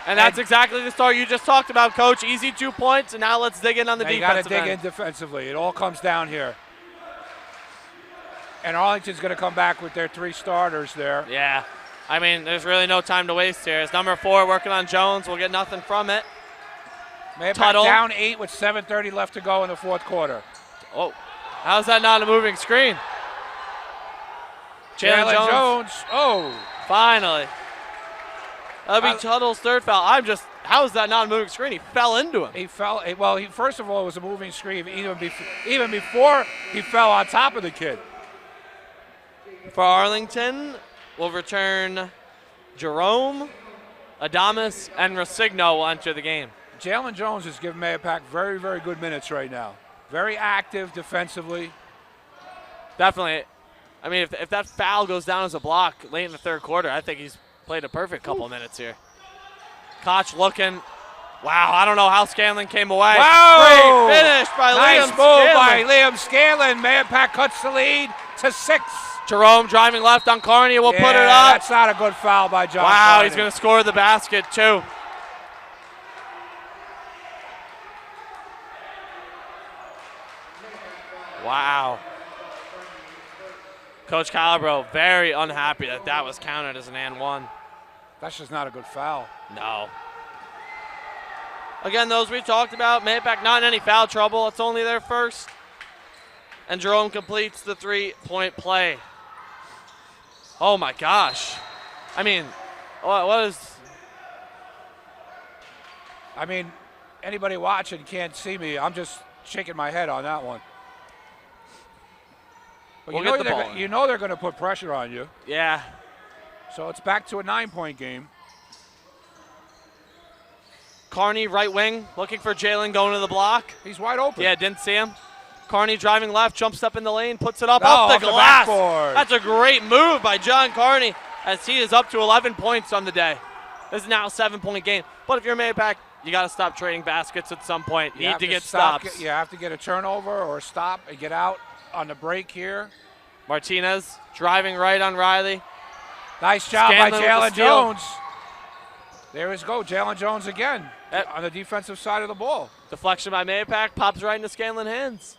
And that's exactly the start you just talked about, Coach. Easy 2 points, and now let's dig in on the defensive end. You got to dig in defensively. It all comes down here. And Arlington's going to come back with their 3 starters there. Yeah. There's really no time to waste here. It's number 4 working on Jones. We'll get nothing from it. Mahopac Tuttle. down 8 with 7:30 left to go in the fourth quarter. Oh, how's that not a moving screen? Jalen Jones. Oh. Finally. That'll be Tuttle's third foul. How is that not a moving screen? He fell into him. He fell. Well, first of all, it was a moving screen even before he fell on top of the kid. For Arlington, will return Jerome, Adamas, and Rosigno will enter the game. Jalen Jones is giving Mahopac very, very good minutes right now. Very active defensively. Definitely. I mean, if that foul goes down as a block late in the third quarter, I think he's played a perfect couple of minutes here. Koch looking. Wow, I don't know how Scanlon came away. Wow! Great finish by Nice Liam move Scanlon. by Liam Scanlon. Mahopac cuts the lead to 6. Jerome driving left on Carney will put it up. That's not a good foul by John. Wow, Carney. he's going to score the basket too. Wow. Coach Calabro very unhappy that was counted as an and one. That's just not a good foul. No. Again, those we talked about, Mahopac not in any foul trouble. It's only their first. And Jerome completes the three-point play. Oh my gosh. I mean, what is... I mean, anybody watching can't see me. I'm just shaking my head on that one. But We'll get the ball. you know they're going to put pressure on you. Yeah. So it's back to a 9-point game. Carney, right wing, looking for Jalen going to the block. He's wide open. Yeah, didn't see him. Carney driving left, jumps up in the lane, puts it up off off the glass. backboard. That's a great move by John Carney as he is up to 11 points on the day. This is now a 7-point game. But if you're Mahopac, you got to stop trading baskets at some point. Need to get stops. You have to get a turnover or stop and get out on the break here. Martinez driving right on Riley. Nice job Scanlon by with the Jalen steal. Jones. There we go, Jalen Jones again on the defensive side of the ball. Deflection by Mahopac, pops right into Scanlon's hands.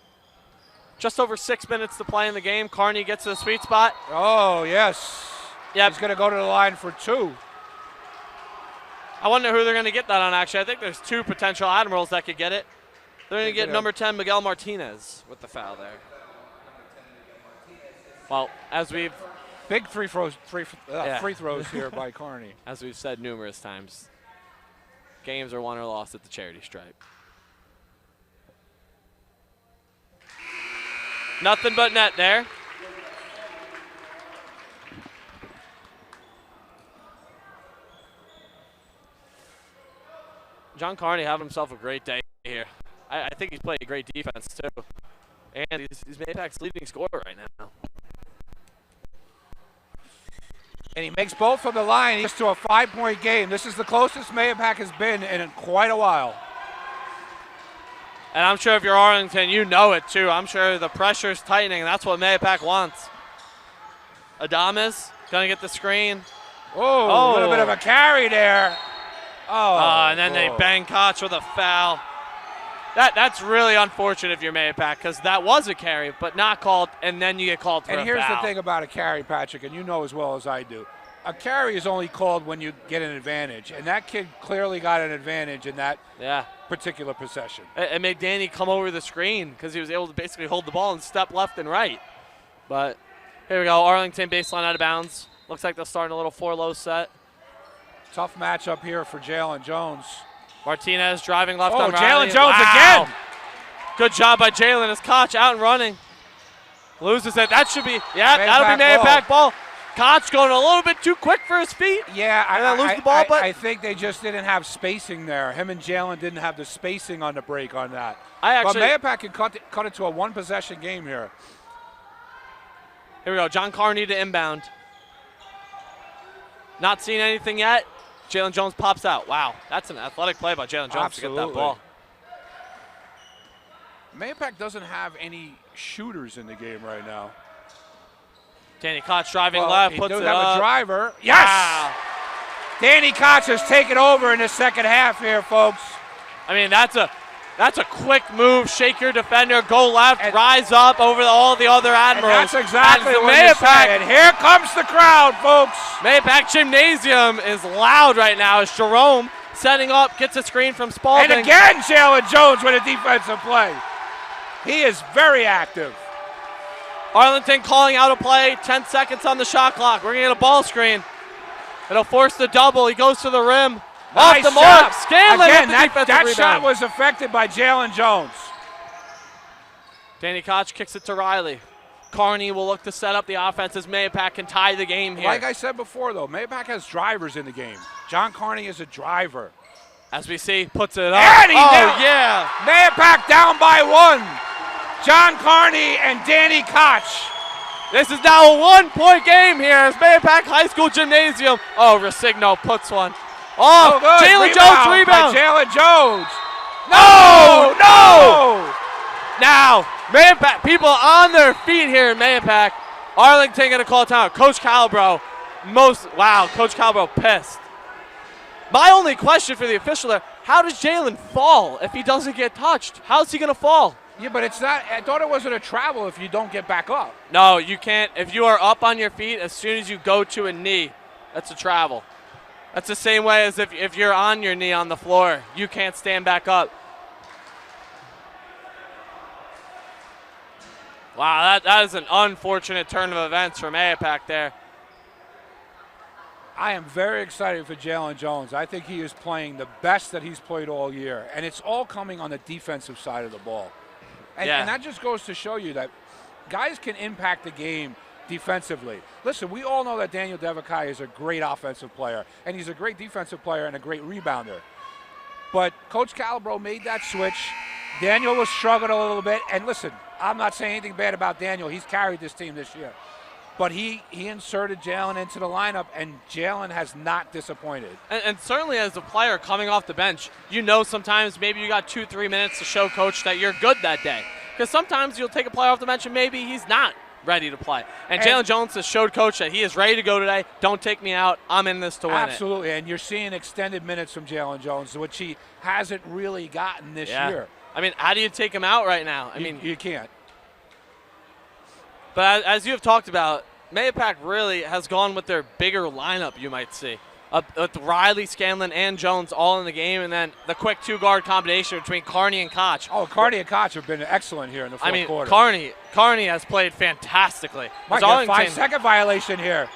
Just over 6 minutes to play in the game. Carney gets to the sweet spot. Oh, yes. Yep. He's going to go to the line for 2. I wonder who they're going to get that on, actually. I think there's 2 potential Admirals that could get it. They're going to get number 10, Miguel Martinez, with the foul there. Well, as we've... Big free throws here by Carney. As we've said numerous times, games are won or lost at the charity stripe. Nothing but net there. John Carney having himself a great day here. I think he's played a great defense too. And he's Mahopac's leading scorer right now. And he makes both from the line. He's to a 5-point game. This is the closest Mahopac has been in quite a while. And I'm sure if you're Arlington, you know it too. I'm sure the pressure's tightening. That's what Mahopac wants. Adamas gonna get the screen. Oh, a little bit of a carry there. And then they bang Koch with a foul. That's really unfortunate if you're Mahopac, because that was a carry, but not called, and then you get called for a foul. And here's the thing about a carry, Patrick, and you know as well as I do. A carry is only called when you get an advantage, and that kid clearly got an advantage in that particular possession. It made Danny come over the screen because he was able to basically hold the ball and step left and right. But here we go, Arlington baseline out of bounds. Looks like they'll start in a little 4-low set. Tough matchup here for Jalen Jones. Martinez driving left on Riley. Jalen Jones again. Good job by Jalen as Koch out and running. Loses it. That should be, that'll be Mahopac ball. Koch going a little bit too quick for his feet. Yeah, I think they just didn't have spacing there. Him and Jalen didn't have the spacing on the break on that. But Mahopac can cut it to a 1-possession game here. Here we go, John Carney to inbound. Not seeing anything yet. Jalen Jones pops out. Wow, that's an athletic play by Jalen Jones to get that ball. Mahopac doesn't have any shooters in the game right now. Danny Koch driving left, puts it up. He does have a driver. Yes! Wow. Danny Koch has taken over in the second half here, folks. I mean, that's a quick move. Shake your defender, go left, rise up over all the other Admirals. And that's exactly what you're saying. Here comes the crowd, folks. Mahopac Gymnasium is loud right now as Jerome setting up, gets a screen from Spalding. And again, Jalen Jones with a defensive play. He is very active. Arlington calling out a play, 10 seconds on the shot clock. We're going to get a ball screen. It'll force the double. He goes to the rim. Nice Off the mark. shot. Scanlon Again, with the defensive that rebound. shot was affected by Jalen Jones. Danny Koch kicks it to Riley. Carney will look to set up the offense as Mahopac can tie the game here. Like I said before, though, Mahopac has drivers in the game. John Carney is a driver. As we see, puts it up. And yeah. Mahopac down by 1. John Carney and Danny Koch. This is now a 1-point game here as Mahopac High School Gymnasium. Oh, Resigno puts one. Oh, Jalen Jones rebound. Jalen Jones. No. Now, Mahopac, people on their feet here in Mahopac. Arlington going to call timeout. Coach Calabro, Coach Calabro pissed. My only question for the official there, how does Jalen fall if he doesn't get touched? How's he going to fall? Yeah, but it's not. I thought it wasn't a travel if you don't get back up. No, you can't. If you are up on your feet, as soon as you go to a knee, that's a travel. That's the same way as if you're on your knee on the floor, you can't stand back up. Wow, that is an unfortunate turn of events for Mahopac there. I am very excited for Jalen Jones. I think he is playing the best that he's played all year, and it's all coming on the defensive side of the ball. And that just goes to show you that guys can impact the game defensively. Listen, we all know that Daniel Devakai is a great offensive player, and he's a great defensive player and a great rebounder. But Coach Calabro made that switch. Daniel was struggling a little bit, and listen, I'm not saying anything bad about Daniel. He's carried this team this year. But he inserted Jalen into the lineup, and Jalen has not disappointed. And certainly as a player coming off the bench, you know sometimes maybe you got 2-3 minutes to show coach that you're good that day. Because sometimes you'll take a player off the bench and maybe he's not ready to play. And Jalen Jones has showed coach that he is ready to go today. Don't take me out. I'm in this to win it. Absolutely, and you're seeing extended minutes from Jalen Jones, which he hasn't really gotten this year. I mean, how do you take him out right now? I mean, you can't. But as you have talked about, Mahopac really has gone with their bigger lineup, you might see. With Riley, Scanlon, and Jones all in the game, and then the quick two-guard combination between Carney and Koch. Oh, Carney and Koch have been excellent here in the fourth quarter. Carney has played fantastically. Might get a 5-second violation here.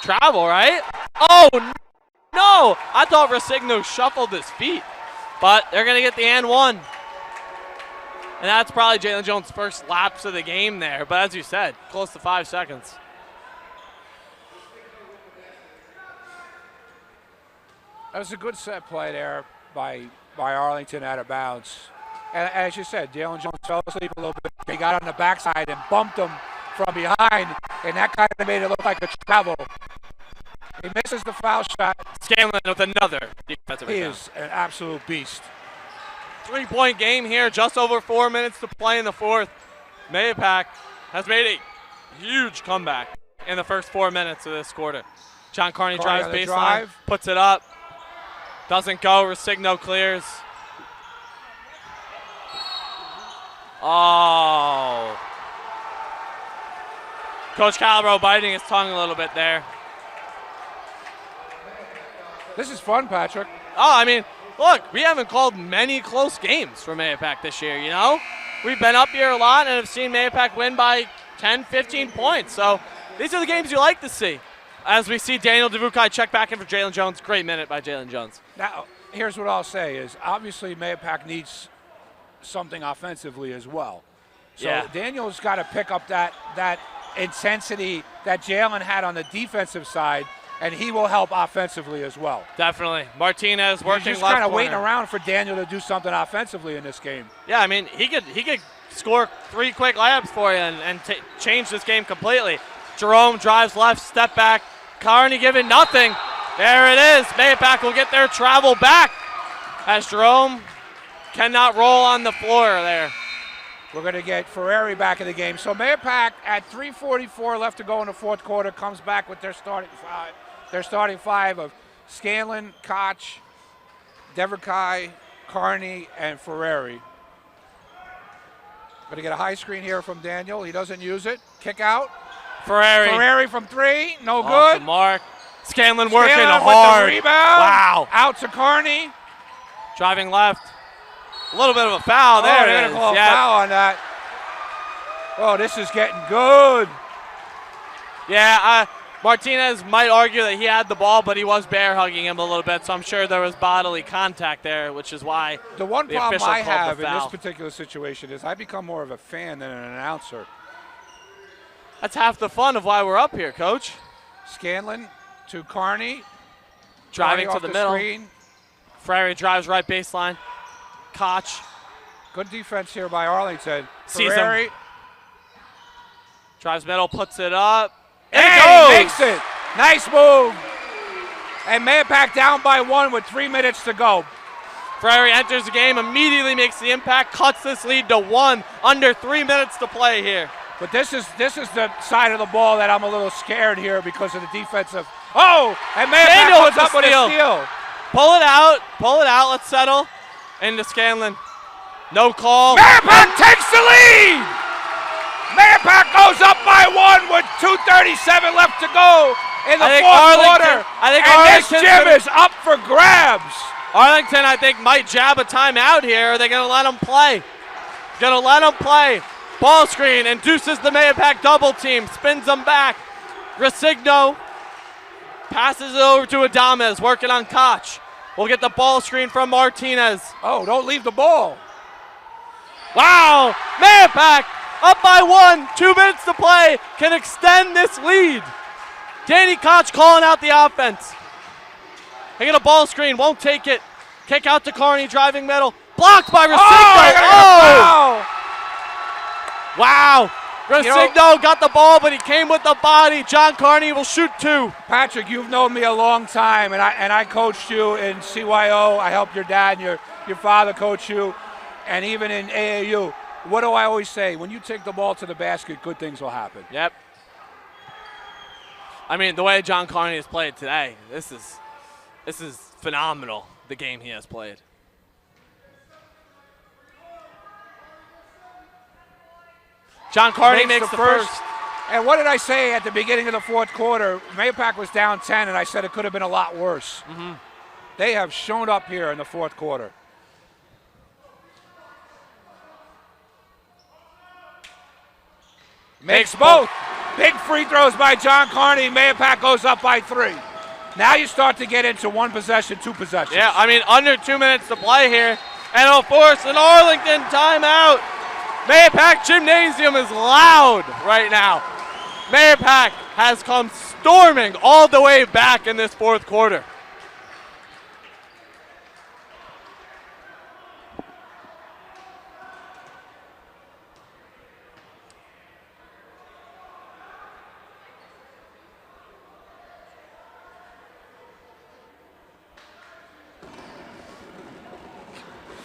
Travel, right? Oh, no! I thought Resigno shuffled his feet, but they're going to get the and one. And that's probably Jalen Jones' first lapse of the game there. But as you said, close to 5 seconds. That was a good set play there by Arlington out of bounds. And as you said, Jalen Jones fell asleep a little bit. He got on the backside and bumped him from behind, and that kind of made it look like a travel. He misses the foul shot. Scanlon with another defensive rebound. He is an absolute beast. 3-point game here, just over 4 minutes to play in the fourth. Mahopac has made a huge comeback in the first 4 minutes of this quarter. John Carney drives baseline, puts it up, doesn't go, Resigno clears. Oh. Coach Calabro biting his tongue a little bit there. This is fun, Patrick. Oh, I mean, look, we haven't called many close games for Mahopac this year, you know? We've been up here a lot and have seen Mahopac win by 10, 15 points. So these are the games you like to see. As we see Daniel Devukai check back in for Jalen Jones. Great minute by Jalen Jones. Now, here's what I'll say is obviously Mahopac needs something offensively as well. So Daniel's got to pick up that intensity that Jalen had on the defensive side, and he will help offensively as well. Definitely. Martinez working left corner. Just kind of waiting around for Daniel to do something offensively in this game. Yeah, I mean, he could score 3 quick layups for you and change this game completely. Jerome drives left, step back. Carney giving nothing. There it is. Mahopac will get their travel back as Jerome cannot roll on the floor there. We're going to get Ferrari back in the game. So Mahopac at 3:44 left to go in the fourth quarter comes back with their starting five. Their starting five of Scanlon, Koch, Deverkai, Carney, and Ferrari. Going to get a high screen here from Daniel. He doesn't use it. Kick out. Ferrari from 3, no off good. the mark. Scanlon working Scanlon hard. with the rebound. Wow. Out to Carney. Driving left. A little bit of a foul. There They're it going is. to call a Yep. foul on that. Oh, this is getting good. Yeah, Martinez might argue that he had the ball, but he was bear hugging him a little bit, so I'm sure there was bodily contact there, which is why The one the problem official I called have the in this foul. particular situation is I become more of a fan than an announcer. That's half the fun of why we're up here, Coach. Scanlon to Carney. Driving Carney to off the middle. Screen. Frary drives right baseline. Koch Good defense here by Arlington. Sees him. Ferrari. drives middle, puts it up. And Hey, it he goes! makes it. Nice move. And Mahopac down by 1 with 3 minutes to go. Frary enters the game, immediately makes the impact, cuts this lead to 1, under 3 minutes to play here. But this is the side of the ball that I'm a little scared here because of the defensive. Oh, and Mahopac Daniel with comes up the with a steal. steal. Pull it out, let's settle. Into Scanlon. No call. Mahopac takes the lead. Mahopac goes up by 1 with 2:37 left to go in the fourth quarter. I think and this Arlington's gym is up for grabs. Arlington, I think, might jab a timeout here. Are they going to let him play? Going to let him play. Ball screen, induces the Mahopac double team, spins them back. Resigno passes it over to Adames, working on Koch. We'll get the ball screen from Martinez. Oh, don't leave the ball. Wow, Mahopac up by 1, 2 minutes to play, can extend this lead. Danny Koch calling out the offense. They get a ball screen, won't take it. Kick out to Carney, driving middle. Blocked by Resigno. Wow. Resigno got the ball, but he came with the body. John Carney will shoot 2. Patrick, you've known me a long time, and I coached you in CYO. I helped your dad and your father coach you, and even in AAU. What do I always say? When you take the ball to the basket, good things will happen. Yep. I mean, the way John Carney has played today, this is phenomenal, the game he has played. John Carney makes the first. And what did I say at the beginning of the fourth quarter? Mahopac was down 10, and I said it could have been a lot worse. Mm-hmm. They have shown up here in the fourth quarter. Makes both. Big free throws by John Carney. Mahopac goes up by 3. Now you start to get into 1 possession, 2 possessions. Yeah, I mean, under 2 minutes to play here. And it'll force an Arlington timeout. Mahopac Gymnasium is loud right now. Mahopac has come storming all the way back in this fourth quarter.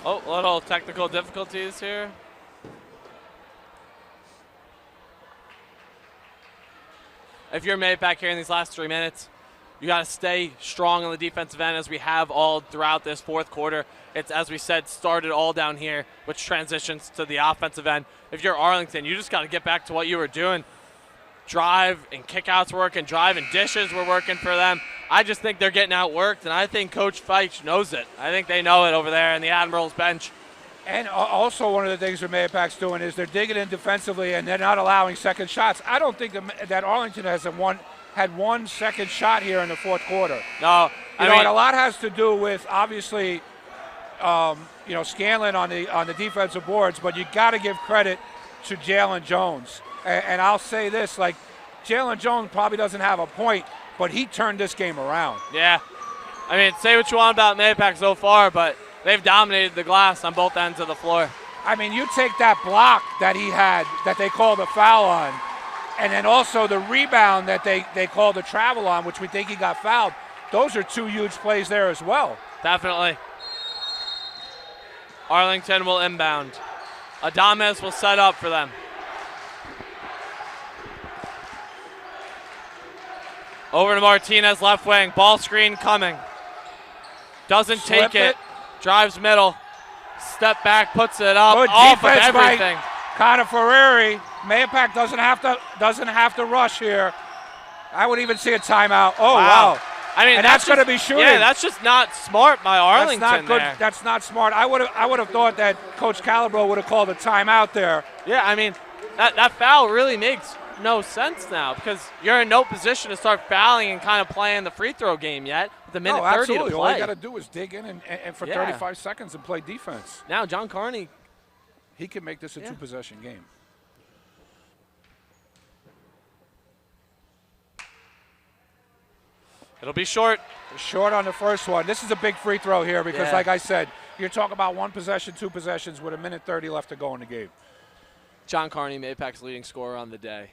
Oh, little technical difficulties here. If you're Mahopac here in these last 3 minutes, you got to stay strong on the defensive end as we have all throughout this fourth quarter. It's, as we said, started all down here, which transitions to the offensive end. If you're Arlington, you just got to get back to what you were doing. Drive and kickouts working, drive and dishes were working for them. I just think they're getting outworked, and I think Coach Feich knows it. I think they know it over there in the Admirals bench. And also one of the things that Mahopac's doing is they're digging in defensively and they're not allowing second shots. I don't think that Arlington had 1 second shot here in the fourth quarter. No, I mean, and a lot has to do with obviously, Scanlon on the defensive boards, but you got to give credit to Jalen Jones. And I'll say this, like, Jalen Jones probably doesn't have a point, but he turned this game around. Yeah. I mean, say what you want about Mahopac so far, but they've dominated the glass on both ends of the floor. I mean, you take that block that he had that they called a foul on, and then also the rebound that they called a travel on, which we think he got fouled. Those are 2 huge plays there as well. Definitely. Arlington will inbound. Adames will set up for them. Over to Martinez, left wing. Ball screen coming. Doesn't take it. Drives middle. Step back, puts it up. Good off of defense everything. by Connor Ferrari. Mahopac doesn't have to rush here. I would even see a timeout. Oh, wow. I mean, and that's going to be shooting. Yeah, that's just not smart by Arlington. That's not good. There. That's not smart. I would have thought that Coach Calabro would have called a timeout there. Yeah, I mean, that foul really makes no sense now because you're in no position to start fouling and kind of playing the free throw game yet. With a minute 30 absolutely. to play. All you got to do is dig in and for 35 seconds and play defense. Now John Carney, he can make this a two-possession game. It'll be short. Short on the first one. This is a big free throw here because, Yeah. like I said, you're talking about one possession, two possessions with a minute 30 left to go in the game. John Carney, MAHOPAC's leading scorer on the day.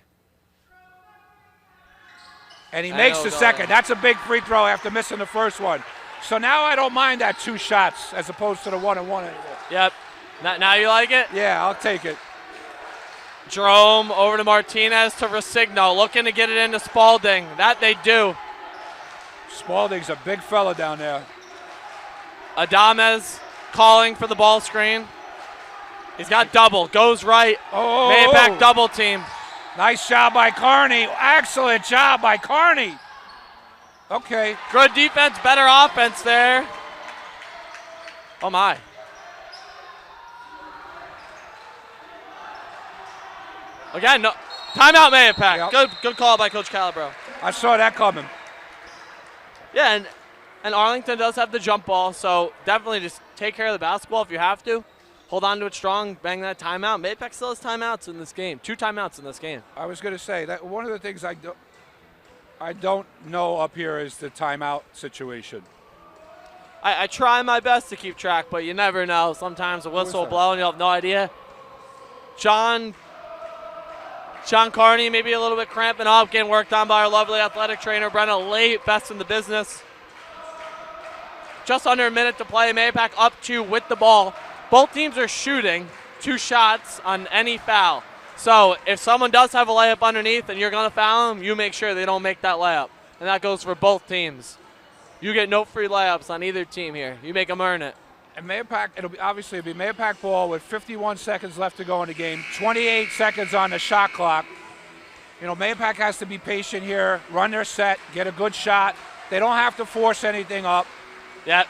And he makes the second. That's a big free throw after missing the first one. So now I don't mind that 2 shots as opposed to the 1-and-1 anymore. Yep. Now you like it? Yeah, I'll take it. Jerome over to Martinez to Resigno, looking to get it into Spalding. That they do. Spalding's a big fella down there. Adames calling for the ball screen. He's got double, goes right. MAHOPAC double team. Nice job by Carney. Excellent job by Carney. Okay. Good defense, better offense there. Oh my. Again, no timeout MAHOPAC. Yep. Good call by Coach Calabro. I saw that coming. Yeah, and Arlington does have the jump ball, so definitely just take care of the basketball if you have to. Hold on to it strong, bang that timeout. MAHOPAC still has timeouts in this game. 2 timeouts in this game. I was going to say that one of the things I don't know up here is the timeout situation. I try my best to keep track, but you never know. Sometimes a whistle will blow and you'll have no idea. John Carney maybe a little bit cramping up, getting worked on by our lovely athletic trainer, Brenna Late, best in the business. Just under a minute to play. MAHOPAC up 2 with the ball. Both teams are shooting 2 shots on any foul. So if someone does have a layup underneath and you're going to foul them, you make sure they don't make that layup. And that goes for both teams. You get no free layups on either team here. You make them earn it. And MAHOPAC, it'll be MAHOPAC ball with 51 seconds left to go in the game, 28 seconds on the shot clock. You know, MAHOPAC has to be patient here, run their set, get a good shot. They don't have to force anything up. Yeah,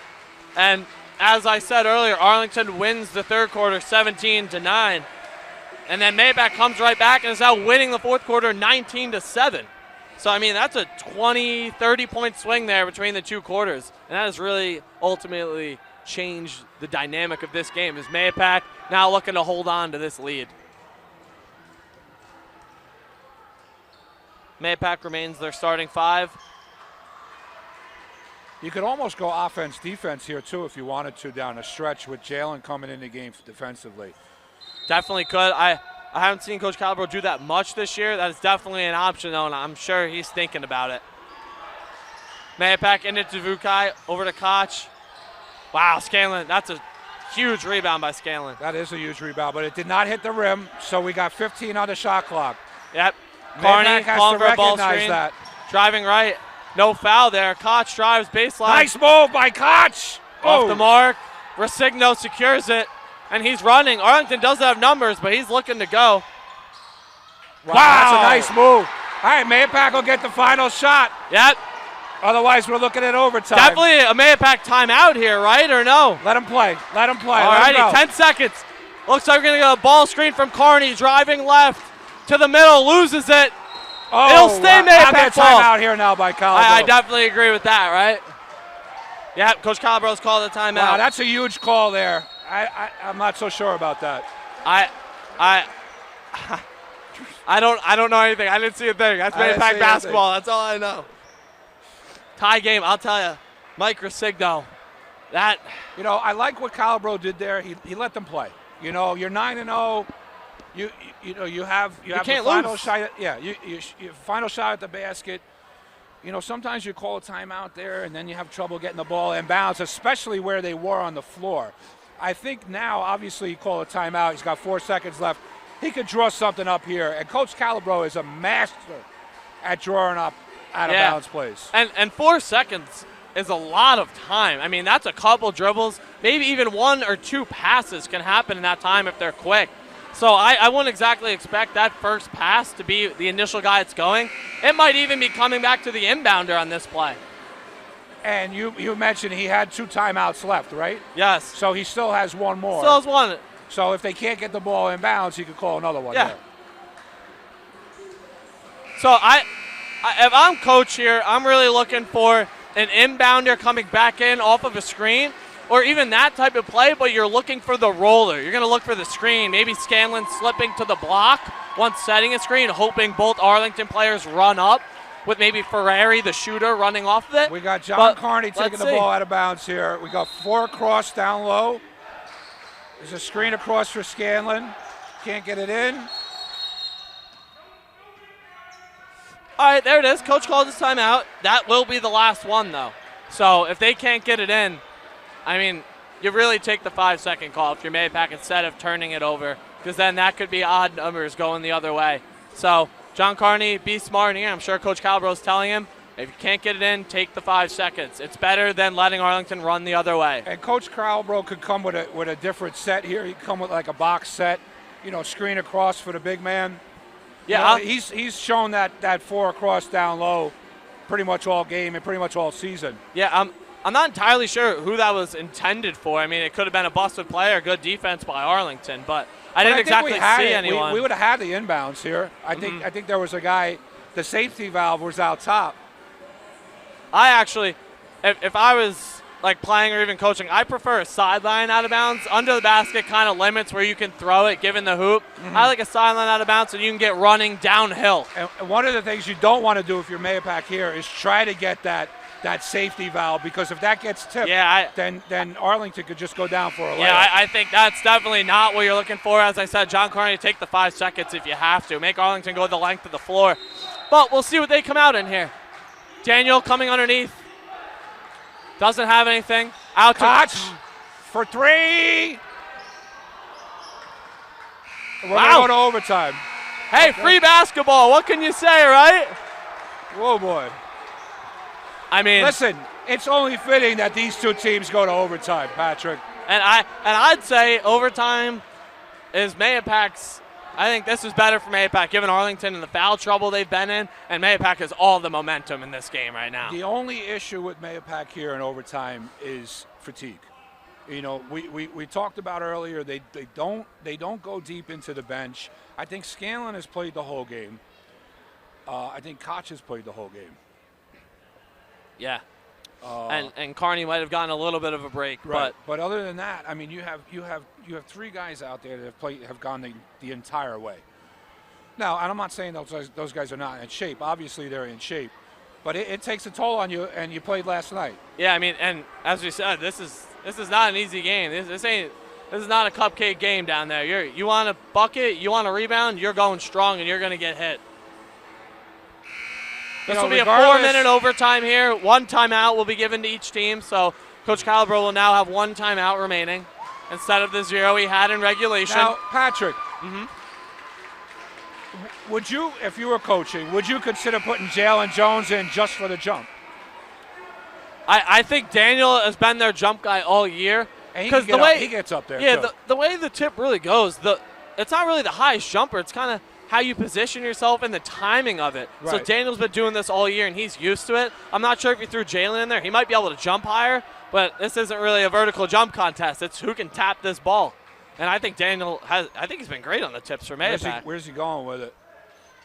and as I said earlier, Arlington wins the third quarter 17-9. And then MAHOPAC comes right back and is now winning the fourth quarter 19-7. So, I mean, that's a 20, 30-point swing there between the 2 quarters. And that has really ultimately changed the dynamic of this game as MAHOPAC now looking to hold on to this lead. MAHOPAC remains their starting 5. You could almost go offense, defense here, too, if you wanted to down the stretch with Jalen coming in the game defensively. Definitely could. I haven't seen Coach Calabro do that much this year. That is definitely an option, though, and I'm sure he's thinking about it. MAHOPAC into Vukai, over to Koch. Wow, Scanlon, that's a huge rebound by Scanlon. That is a huge rebound, but it did not hit the rim, so we got 15 on the shot clock. Yep. Carney calling for a ball screen. That. Driving right. No foul there. Koch drives baseline. Nice move by Koch. Off the mark. Resigno secures it, and he's running. Arlington does have numbers, but he's looking to go. Wow, that's a nice move. All right, MAHOPAC will get the final shot. Yep. Otherwise, we're looking at overtime. Definitely a MAHOPAC timeout here, right, or no? Let him play. Let him play. All righty, 10 seconds. Looks like we're going to get a ball screen from Carney, driving left to the middle, loses it. It'll stay MAHOPAC ball. Timeout here now by Calabro. I definitely agree with that, right? Yeah, Coach Calabro's called a timeout. Wow, that's a huge call there. I'm not so sure about that. I don't know anything. I didn't see a thing. That's MAHOPAC basketball. That's all I know. Tie game, I'll tell you. Mike Resigno. That. You know, I like what Calabro did there. He let them play. You know, you're 9-0. You have the final shot. You final shot at the basket. You know, sometimes you call a timeout there, and then you have trouble getting the ball inbounds, especially where they were on the floor. I think now, obviously, you call a timeout. He's got 4 seconds left. He could draw something up here, and Coach Calabro is a master at drawing up out-of-bounds plays. And 4 seconds is a lot of time. I mean, that's a couple dribbles. Maybe even 1 or 2 passes can happen in that time if they're quick. So I wouldn't exactly expect that first pass to be the initial guy that's going. It might even be coming back to the inbounder on this play. And you mentioned he had 2 timeouts left, right? Yes. So he still has 1 more. Still has 1. So if they can't get the ball in bounds, he could call another one. Yeah. There. So if I'm coach here, I'm really looking for an inbounder coming back in off of a screen, or even that type of play, but you're looking for the roller. You're going to look for the screen. Maybe Scanlon slipping to the block once setting a screen, hoping both Arlington players run up, with maybe Ferrari, the shooter, running off of it. We got John Carney taking the see. ball out of bounds here. We got 4 across down low. There's a screen across for Scanlon. Can't get it in. All right, there it is. Coach called his timeout. That will be the last one, though. So if they can't get it in, I mean, you really take the 5-second call if you're MAHOPAC instead of turning it over, because then that could be odd numbers going the other way. So John Carney, be smart here. I'm sure Coach Calabro's telling him, if you can't get it in, take the 5 seconds. It's better than letting Arlington run the other way. And Coach Calabro could come with a different set here. He could come with like a box set, screen across for the big man. Yeah, he's shown that 4 across down low pretty much all game and pretty much all season. Yeah, I'm not entirely sure who that was intended for. I mean, it could have been a busted play or good defense by Arlington, but I didn't exactly see anyone. We would have had the inbounds here. I think there was a guy, the safety valve was out top. I actually, if I was like playing or even coaching, I prefer a sideline out of bounds. Under the basket kind of limits where you can throw it given the hoop. I like a sideline out of bounds so you can get running downhill. And one of the things you don't want to do if you're MAHOPAC here is try to get that safety valve, because if that gets tipped, then Arlington could just go down for a layup. Yeah, I think that's definitely not what you're looking for. As I said, John Carney, take the 5 seconds if you have to. Make Arlington go the length of the floor. But we'll see what they come out in here. Daniel coming underneath. Doesn't have anything. Out to Touch for 3. We're going to go to overtime. Hey, free basketball. What can you say, right? Whoa, boy. I mean, listen, it's only fitting that these 2 teams go to overtime, Patrick. And I'd say overtime is MAHOPAC's. I think this is better for MAHOPAC, given Arlington and the foul trouble they've been in, and MAHOPAC has all the momentum in this game right now. The only issue with MAHOPAC here in overtime is fatigue. We talked about earlier, they don't go deep into the bench. I think Scanlon has played the whole game. I think Koch has played the whole game. Yeah. And Carney might have gotten a little bit of a break, right. But other than that, I mean, you have 3 guys out there that have gone the entire way. Now, and I'm not saying those guys are not in shape. Obviously, they're in shape, but it takes a toll on you. And you played last night. Yeah, I mean, and as we said, this is not an easy game. This is not a cupcake game down there. You want a bucket, you want a rebound, you're going strong, and you're going to get hit. This will be a 4-minute overtime here. 1 timeout will be given to each team, so Coach Calabro will now have 1 timeout remaining instead of the 0 he had in regulation. Now, Patrick, would you, if you were coaching, would you consider putting Jalen Jones in just for the jump? I think Daniel has been their jump guy all year. Because the way he gets up there, too. The way the tip really goes, it's not really the highest jumper. It's kind of how you position yourself and the timing of it. Right. So Daniel's been doing this all year, and he's used to it. I'm not sure if you threw Jalen in there. He might be able to jump higher, but this isn't really a vertical jump contest. It's who can tap this ball. And I think Daniel I think he's been great on the tips for MAHOPAC. Where's he going with it?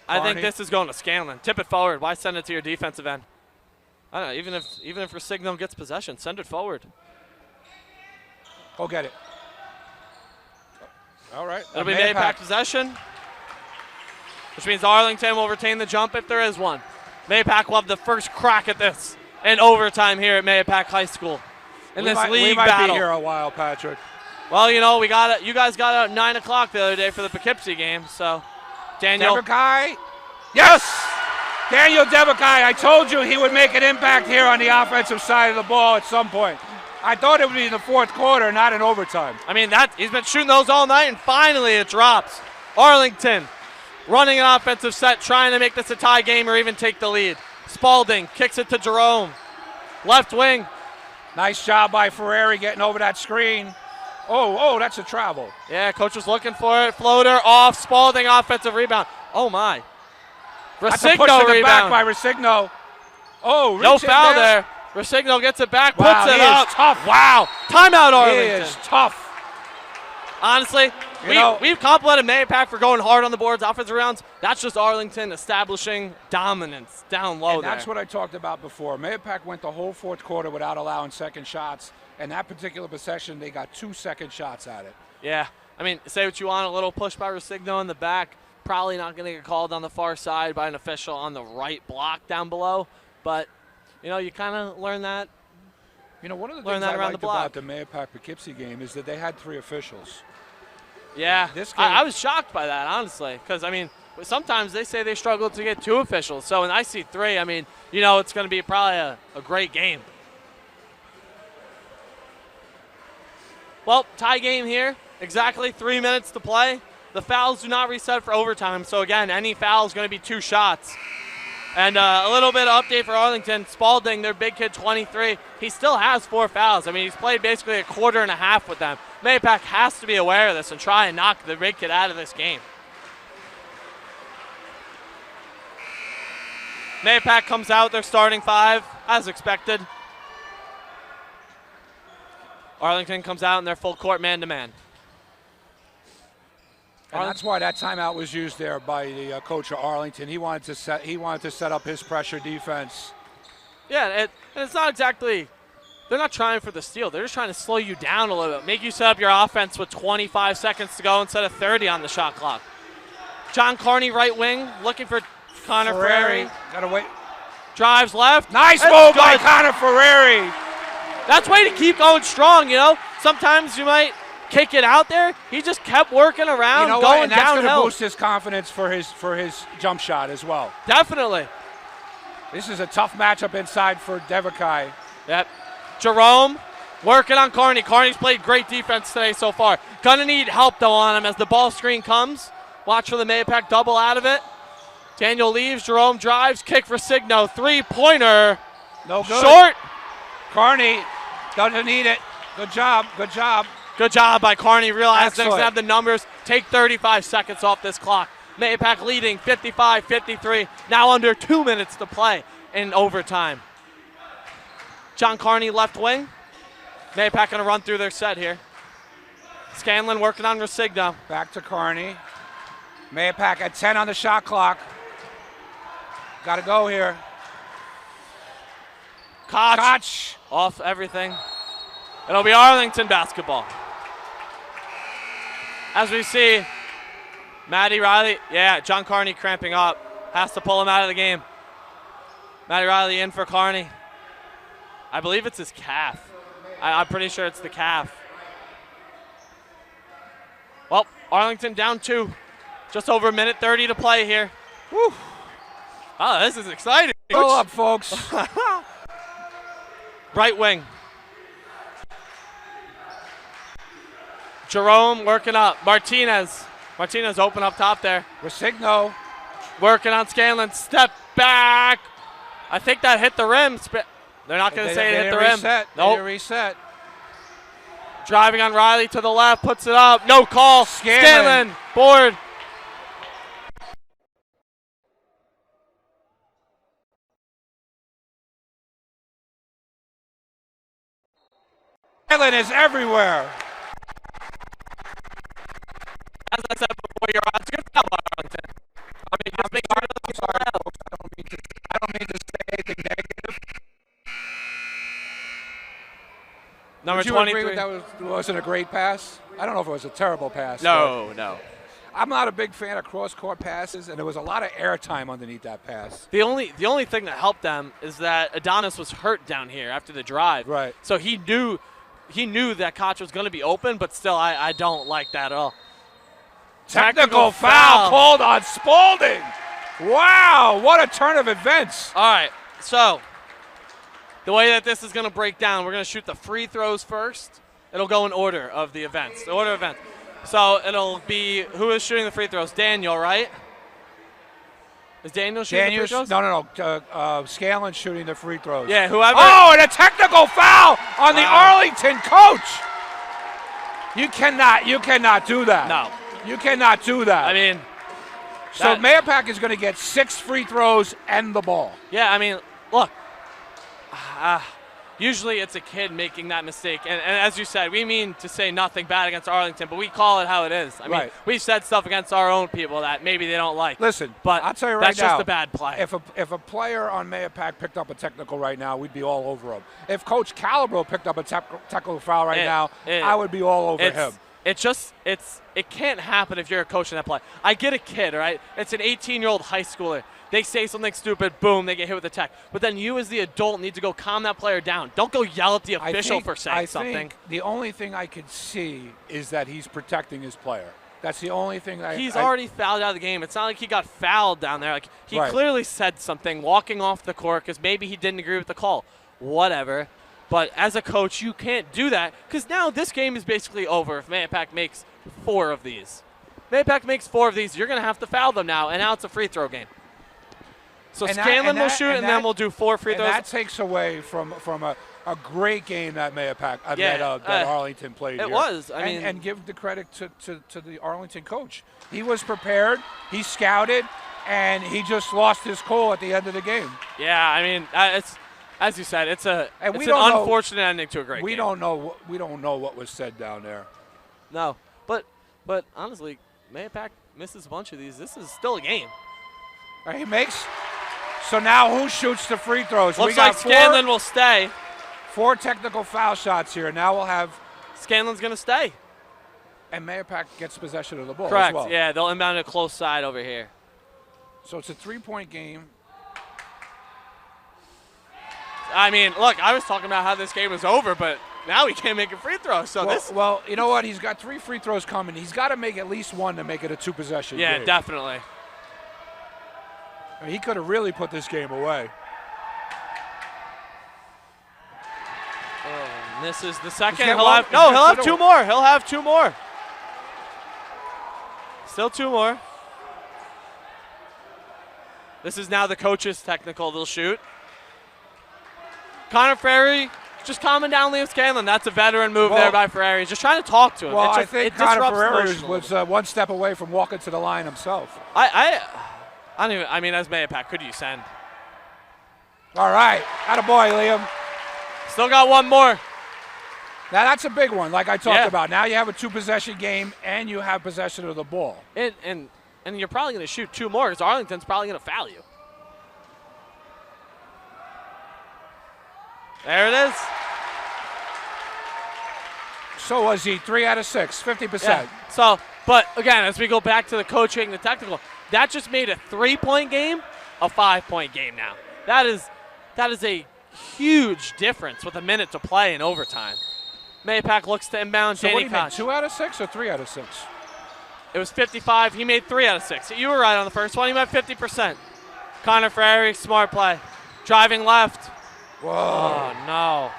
I think this is going to Scanlon. Tip it forward. Why send it to your defensive end? I don't know. Even if your signal gets possession, send it forward. Go get it. All right. It'll be MAHOPAC possession, which means Arlington will retain the jump if there is one. MAHOPAC will have the first crack at this in overtime here at MAHOPAC High School in this league battle. We might be here a while, Patrick. Well, you guys got out at 9 o'clock the other day for the Poughkeepsie game, so Daniel. Devakai. Yes! Daniel Devakai. I told you he would make an impact here on the offensive side of the ball at some point. I thought it would be in the 4th quarter, not in overtime. I mean, he's been shooting those all night, and finally it drops. Arlington running an offensive set, trying to make this a tie game or even take the lead. Spalding kicks it to Jerome. Left wing. Nice job by Ferrari getting over that screen. Oh, that's a travel. Yeah, coach was looking for it. Floater off. Spalding offensive rebound. Oh, my. That's a push to the back by Resigno. Oh, no foul there. Rosigno gets it back, Wow, puts it he up. is tough. Wow. Timeout, He Arlington. is tough. Honestly, we've complimented MAHOPAC for going hard on the boards, offensive rounds. That's just Arlington establishing dominance down low And there. that's what I talked about before. MAHOPAC went the whole fourth quarter without allowing second shots. And that particular possession, they got 2 second shots at it. Yeah. I mean, say what you want, a little push by Rosigno in the back. Probably not going to get called on the far side by an official on the right block down below. But, you know, you kind of learn that. You know, one of the Learn things that I around liked the block. about the MAHOPAC-Poughkeepsie game is that they had 3 officials. Yeah, This game, I was shocked by that, honestly, because, I mean, sometimes they say they struggle to get 2 officials. So when I see 3, I mean, you know, it's going to be probably a great game. Well, tie game here. Exactly 3 minutes to play. The fouls do not reset for overtime. So, again, any foul is going to be 2 shots. And a little bit of update for Arlington. Spalding, their big kid, 23. He still has 4 fouls. I mean, he's played basically a quarter and a half with them. MAHOPAC has to be aware of this and try and knock the big kid out of this game. MAHOPAC comes out their starting 5, as expected. Arlington comes out in their full court man-to-man. and that's why that timeout was used there by the coach of Arlington. He wanted to set up his pressure defense. Yeah, and it's not exactly, they're not trying for the steal. They're just trying to slow you down a little bit, make you set up your offense with 25 seconds to go instead of 30 on the shot clock. John Carney, right wing, looking for Connor Ferrari. Gotta wait. Drives left. Nice That's move by good. Connor Ferrari. That's way to keep going strong, you know. Sometimes you might kick it out there. He just kept working around, You know what? going And that's going to downhill. boost his confidence for his jump shot as well. Definitely. This is a tough matchup inside for Devakai. Yep. Jerome working on Carney. Carney's played great defense today so far. Gonna need help though on him as the ball screen comes. Watch for the MAHOPAC double out of it. Daniel leaves. Jerome drives. Kick for Signo. 3-pointer. No good. Short. Carney doesn't need it. Good job. Good job. Good job by Carney. Realized they Excellent. have the numbers. Take 35 seconds off this clock. MAHOPAC leading 55-53. Now under 2 minutes to play in overtime. John Carney left wing. MAHOPAC going to run through their set here. Scanlon working on Rosigno. Back to Carney. MAHOPAC at 10 on the shot clock. Got to go here. Koch. Off everything. It'll be Arlington basketball. As we see, Matty Riley, John Carney cramping up. Has to pull him out of the game. Matty Riley in for Carney. I believe it's his calf. I'm pretty sure it's the calf. Well, Arlington down 2. Just over 1:30 to play here. Whew. Oh, this is exciting. Go up, folks. Right wing. Jerome working up. Martinez open up top there. Rosigno. Working on Scanlon. Step back. I think that hit the rim. They're not going to say it hit the rim. Nope. Reset. Driving on Riley to the left. Puts it up. No call. Scanlon. Board. Scanlon is everywhere. As I said before, you're on. It's a good foul by Arlington. I mean, just make sure I'm sorry, folks. I don't mean to say anything negative. Number Would you 23. agree with that wasn't a great pass? I don't know if it was a terrible pass. No. I'm not a big fan of cross-court passes, and there was a lot of airtime underneath that pass. The only thing that helped them is that Adonis was hurt down here after the drive. Right. So he knew that Koch was going to be open, but still, I don't like that at all. Technical foul called on Spalding. Wow, what a turn of events. All right, so the way that this is going to break down, we're going to shoot the free throws first. It'll go in order of the events, So it'll be, who is shooting the free throws? Daniel, right? Is Daniel shooting the free throws? No. Scanlon shooting the free throws. Yeah, whoever. Oh, and a technical foul on the Arlington coach. You cannot do that. No. You cannot do that. I mean. So MAHOPAC is going to get 6 free throws and the ball. Yeah, I mean, look. usually it's a kid making that mistake. And as you said, we mean to say nothing bad against Arlington, but we call it how it is. I mean, we've said stuff against our own people that maybe they don't like. Listen, but I'll tell you right that's now, just a bad play. If a player on MAHOPAC picked up a technical right now, we'd be all over him. If Coach Calabro picked up a technical foul right now, I would be all over him. It can't happen if you're a coach in that play. I get a kid, right? It's an 18-year-old high schooler. They say something stupid, boom, they get hit with a tech. But then you as the adult need to go calm that player down. Don't go yell at the official for saying something. I think the only thing I could see is that he's protecting his player. That's the only thing that he's already fouled out of the game. It's not like he got fouled down there. Like he clearly said something walking off the court because maybe he didn't agree with the call. Whatever. But as a coach, you can't do that because now this game is basically over if MAHOPAC makes 4 of these. MAHOPAC makes 4 of these, you're going to have to foul them now, and now it's a free throw game. So Scanlon will shoot, and then we'll do 4 free throws. And that takes away from a great game that MAHOPAC, that Arlington played here. It was. And give the credit to the Arlington coach. He was prepared, he scouted, and he just lost his cool at the end of the game. Yeah, I mean, it's as you said, it's an unfortunate ending to a great game. We don't know what was said down there. No, but honestly, MAHOPAC misses a bunch of these. This is still a game. He makes. So now who shoots the free throws? Looks like Scanlon will stay. 4 technical foul shots here. Now we'll have. Scanlon's going to stay. And MAHOPAC gets possession of the ball. Correct. As well. Yeah, they'll inbound a close side over here. So it's a 3-point game. I mean, look, I was talking about how this game was over, but now he can't make a free throw. So well, you know what? He's got 3 free throws coming. He's got to make at least 1 to make it a 2-possession game. Yeah, definitely. I mean, he could have really put this game away. Oh, this is the second. He'll have 2 more. He'll have 2 more. Still 2 more. This is now the coach's technical. They'll shoot. Connor Ferry just calming down Liam Scanlon. That's a veteran move there by Ferrari. He's just trying to talk to him. Well, I think Connor Ferrari was 1 step away from walking to the line himself. I mean, as MAHOPAC, could you send? All right. Attaboy, Liam. Still got 1 more. Now, that's a big one, like I talked about. Now you have a 2-possession game, and you have possession of the ball. And you're probably going to shoot 2 more because Arlington's probably going to foul you. There it is. So was he 3 out of 6, 50%. Yeah. So, but again, as we go back to the coaching, the technical, that just made a 3-point game a 5-point game now. That is a huge difference with a minute to play in overtime. MAHOPAC looks to inbound. So Danny what do you mean, 2 out of 6 or 3 out of 6? It was 55. He made 3 out of 6. You were right on the first one. He went 50%. Connor Ferrari, smart play. Driving left. Whoa. Oh, no.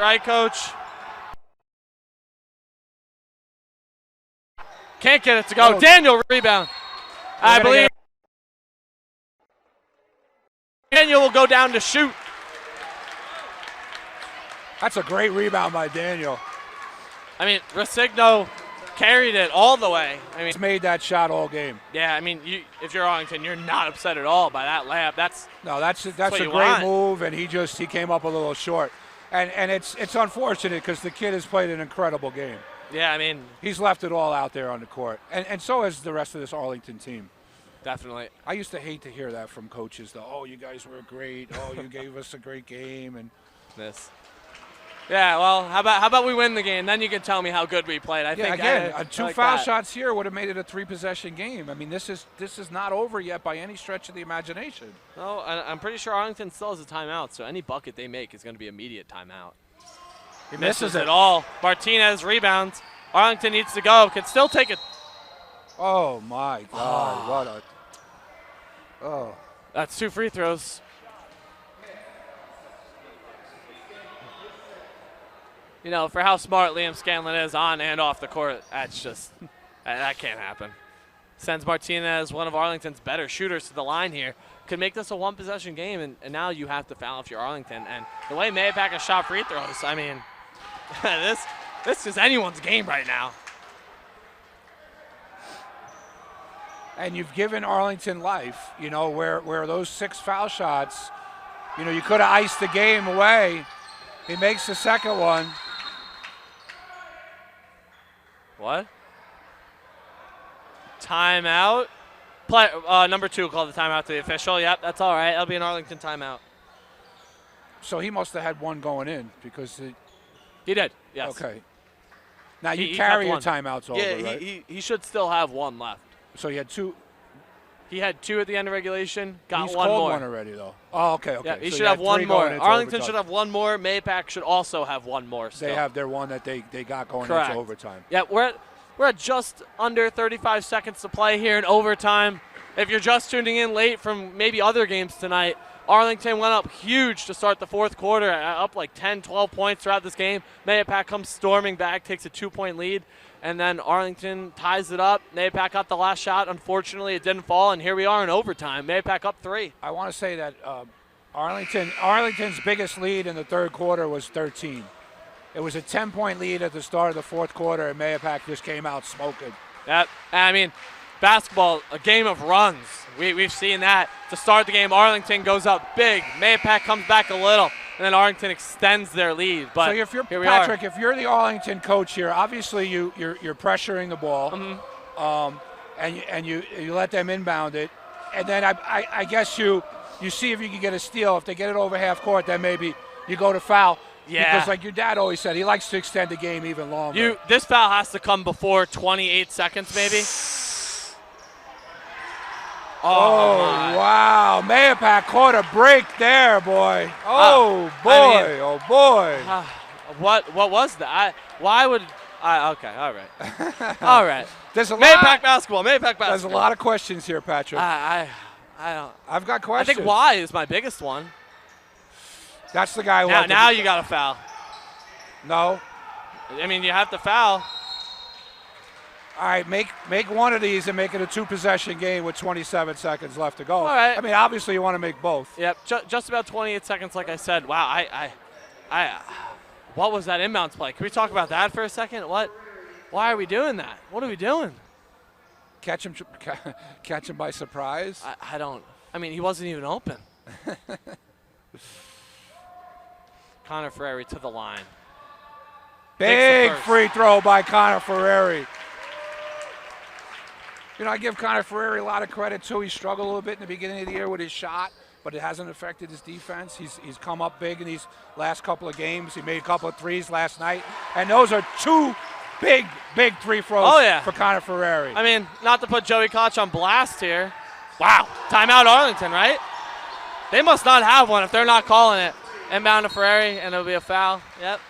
Right, coach. Can't get it to go. Daniel rebound. I believe Daniel will go down to shoot. That's a great rebound by Daniel. I mean, Resigno carried it all the way. I mean, he's made that shot all game. Yeah, I mean, if you're Arlington, you're not upset at all by that layup. That's a great move, and he came up a little short. And it's unfortunate because the kid has played an incredible game. Yeah, I mean, he's left it all out there on the court, and so has the rest of this Arlington team. Definitely. I used to hate to hear that from coaches, though. Oh, you guys were great. Oh, you gave us a great game, and this. Yeah, well, how about we win the game? Then you can tell me how good we played. I think again, 2 foul shots here would have made it a 3-possession game. I mean, this is not over yet by any stretch of the imagination. No, I'm pretty sure Arlington still has a timeout, so any bucket they make is going to be immediate timeout. He misses it all. Martinez rebounds. Arlington needs to go. Can still take it. Oh my God! What a. Oh. That's 2 free throws. You know, for how smart Liam Scanlon is on and off the court, that's just, that can't happen. Sends Martinez, one of Arlington's better shooters, to the line here. Could make this a 1-possession game, and now you have to foul if you're Arlington. And the way MAHOPAC has shot free throws, I mean, this is anyone's game right now. and you've given Arlington life, you know, where those 6 foul shots, you know, you could have iced the game away. He makes the second one. What? Timeout. Number 2 called the timeout to the official. Yep, that's all right. That'll be an Arlington timeout. So he must have had one going in because he did. Yes. Okay. Now you carry your timeouts over, yeah, right? he should still have one left. So he had 2. He had 2 at the end of regulation. Got He's one called more. one already, though. Oh, okay. Yeah, he so should have one more. Arlington overtime. should have one more. MAHOPAC should also have one more. Still. They have their one that they got going Correct. into overtime. Yeah, we're at just under 35 seconds to play here in overtime. If you're just tuning in late from maybe other games tonight, Arlington went up huge to start the fourth quarter, up like 10, 12 points throughout this game. MAHOPAC comes storming back, takes a 2-point lead, and then Arlington ties it up. MAHOPAC got the last shot. Unfortunately, it didn't fall, and here we are in overtime. MAHOPAC up 3. I want to say that Arlington's biggest lead in the third quarter was 13. It was a 10-point lead at the start of the fourth quarter, and MAHOPAC just came out smoking. I mean, basketball, a game of runs. We've seen that. To start the game, Arlington goes up big. MAHOPAC comes back a little, and then Arlington extends their lead. But so if you're Patrick, if you're the Arlington coach here, obviously you're pressuring the ball, and you let them inbound it, and then I guess you see if you can get a steal. If they get it over half court, then maybe you go to foul. Yeah. Because like your dad always said, he likes to extend the game even longer. This foul has to come before 28 seconds, maybe. Oh wow. MAHOPAC caught a break there, boy. Oh, boy. What was that? Why would – okay, all right. All right. There's a MAHOPAC basketball. There's a lot of questions here, Patrick. I don't – I've got questions. I think why is my biggest one. That's the guy who – Now you got to foul. No. I mean, you have to foul. All right, make one of these and make it a 2-possession game with 27 seconds left to go. All right. I mean, obviously you want to make both. Yep, just about 28 seconds, like I said. Wow, what was that inbounds play? Can we talk about that for a second? What? Why are we doing that? What are we doing? Catch him by surprise? I don't. I mean, he wasn't even open. Connor Ferrari to the line. Big free throw by Connor Ferrari. You know, I give Connor Ferrari a lot of credit, too. He struggled a little bit in the beginning of the year with his shot, but it hasn't affected his defense. He's come up big in these last couple of games. He made a couple of threes last night, and those are 2 big free throws for Connor Ferrari. I mean, not to put Joey Koch on blast here. Wow, timeout Arlington, right? They must not have one if they're not calling it. Inbound to Ferrari, and it'll be a foul. Yep.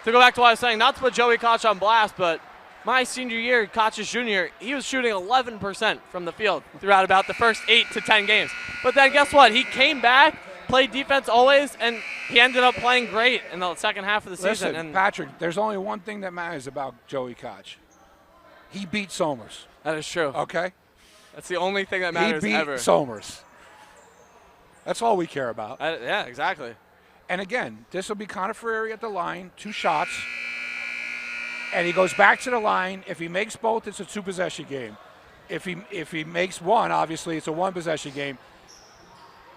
To go back to what I was saying, not to put Joey Koch on blast, but my senior year, Koch's junior, he was shooting 11% from the field throughout about the first 8 to 10 games. But then guess what? He came back, played defense always, and he ended up playing great in the second half of the season. Listen, Patrick, there's only one thing that matters about Joey Koch. He beat Somers. That is true. Okay? That's the only thing that matters ever. He beat Somers. That's all we care about. Yeah, exactly. And again, this will be Connor Ferrari at the line, 2 shots. And he goes back to the line. If he makes both, it's a 2-possession game. If he makes one, obviously it's a 1-possession game.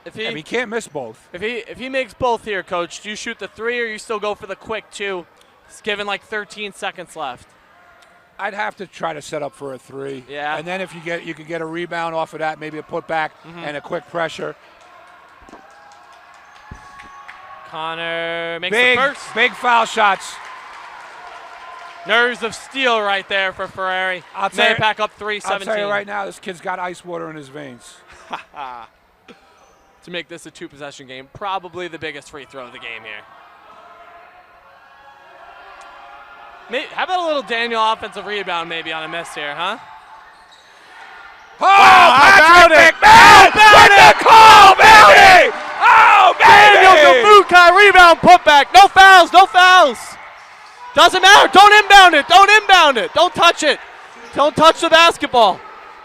If he can't miss both. If he makes both here, Coach, do you shoot the 3 or you still go for the quick 2? It's given like 13 seconds left. I'd have to try to set up for a 3. Yeah. And then if you could get a rebound off of that, maybe a putback and a quick pressure. Connor makes the first. Big foul shots. Nerves of steel right there for Ferrari. MAHOPAC up 3-17. I'll tell you right now, this kid's got ice water in his veins. To make this a 2-possession game, probably the biggest free throw of the game here. How about a little Daniel offensive rebound maybe on a miss here, huh? Oh, Patrick McMahon with the call, baby! Oh, baby! Daniel Gafuka rebound putback. No fouls, no fouls. Doesn't matter. Don't inbound it. Don't inbound it. Don't touch it. Don't touch the basketball.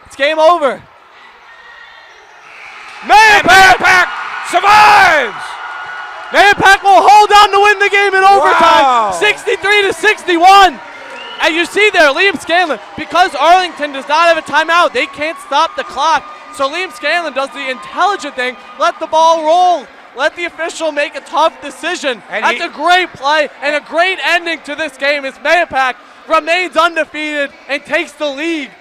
It's game over. MAHOPAC survives! MAHOPAC will hold on to win the game in overtime. 63-61. And you see there, Liam Scanlon, because Arlington does not have a timeout, they can't stop the clock. So Liam Scanlon does the intelligent thing, let the ball roll. Let the official make a tough decision. And that's a great play and a great ending to this game as Mahopac remains undefeated and takes the lead.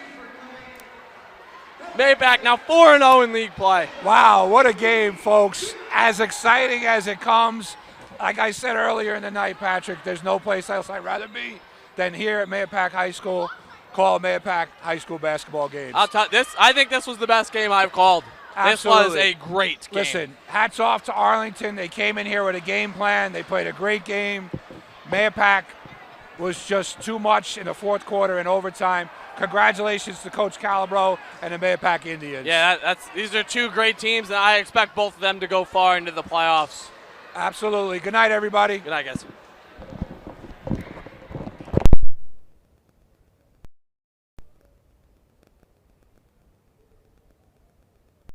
Mahopac now 4-0 in league play. Wow, what a game, folks. As exciting as it comes. Like I said earlier in the night, Patrick, there's no place else I'd rather be than here at Mahopac High School. Call Mahopac High School basketball games. I'll tell this. I think this was the best game I've called. Absolutely. This was a great game. Listen, hats off to Arlington. They came in here with a game plan. They played a great game. Mahopac was just too much in the fourth quarter and overtime. Congratulations to Coach Calabro and the Mahopac Indians. Yeah, these are two great teams, and I expect both of them to go far into the playoffs. Absolutely. Good night, everybody. Good night, guys.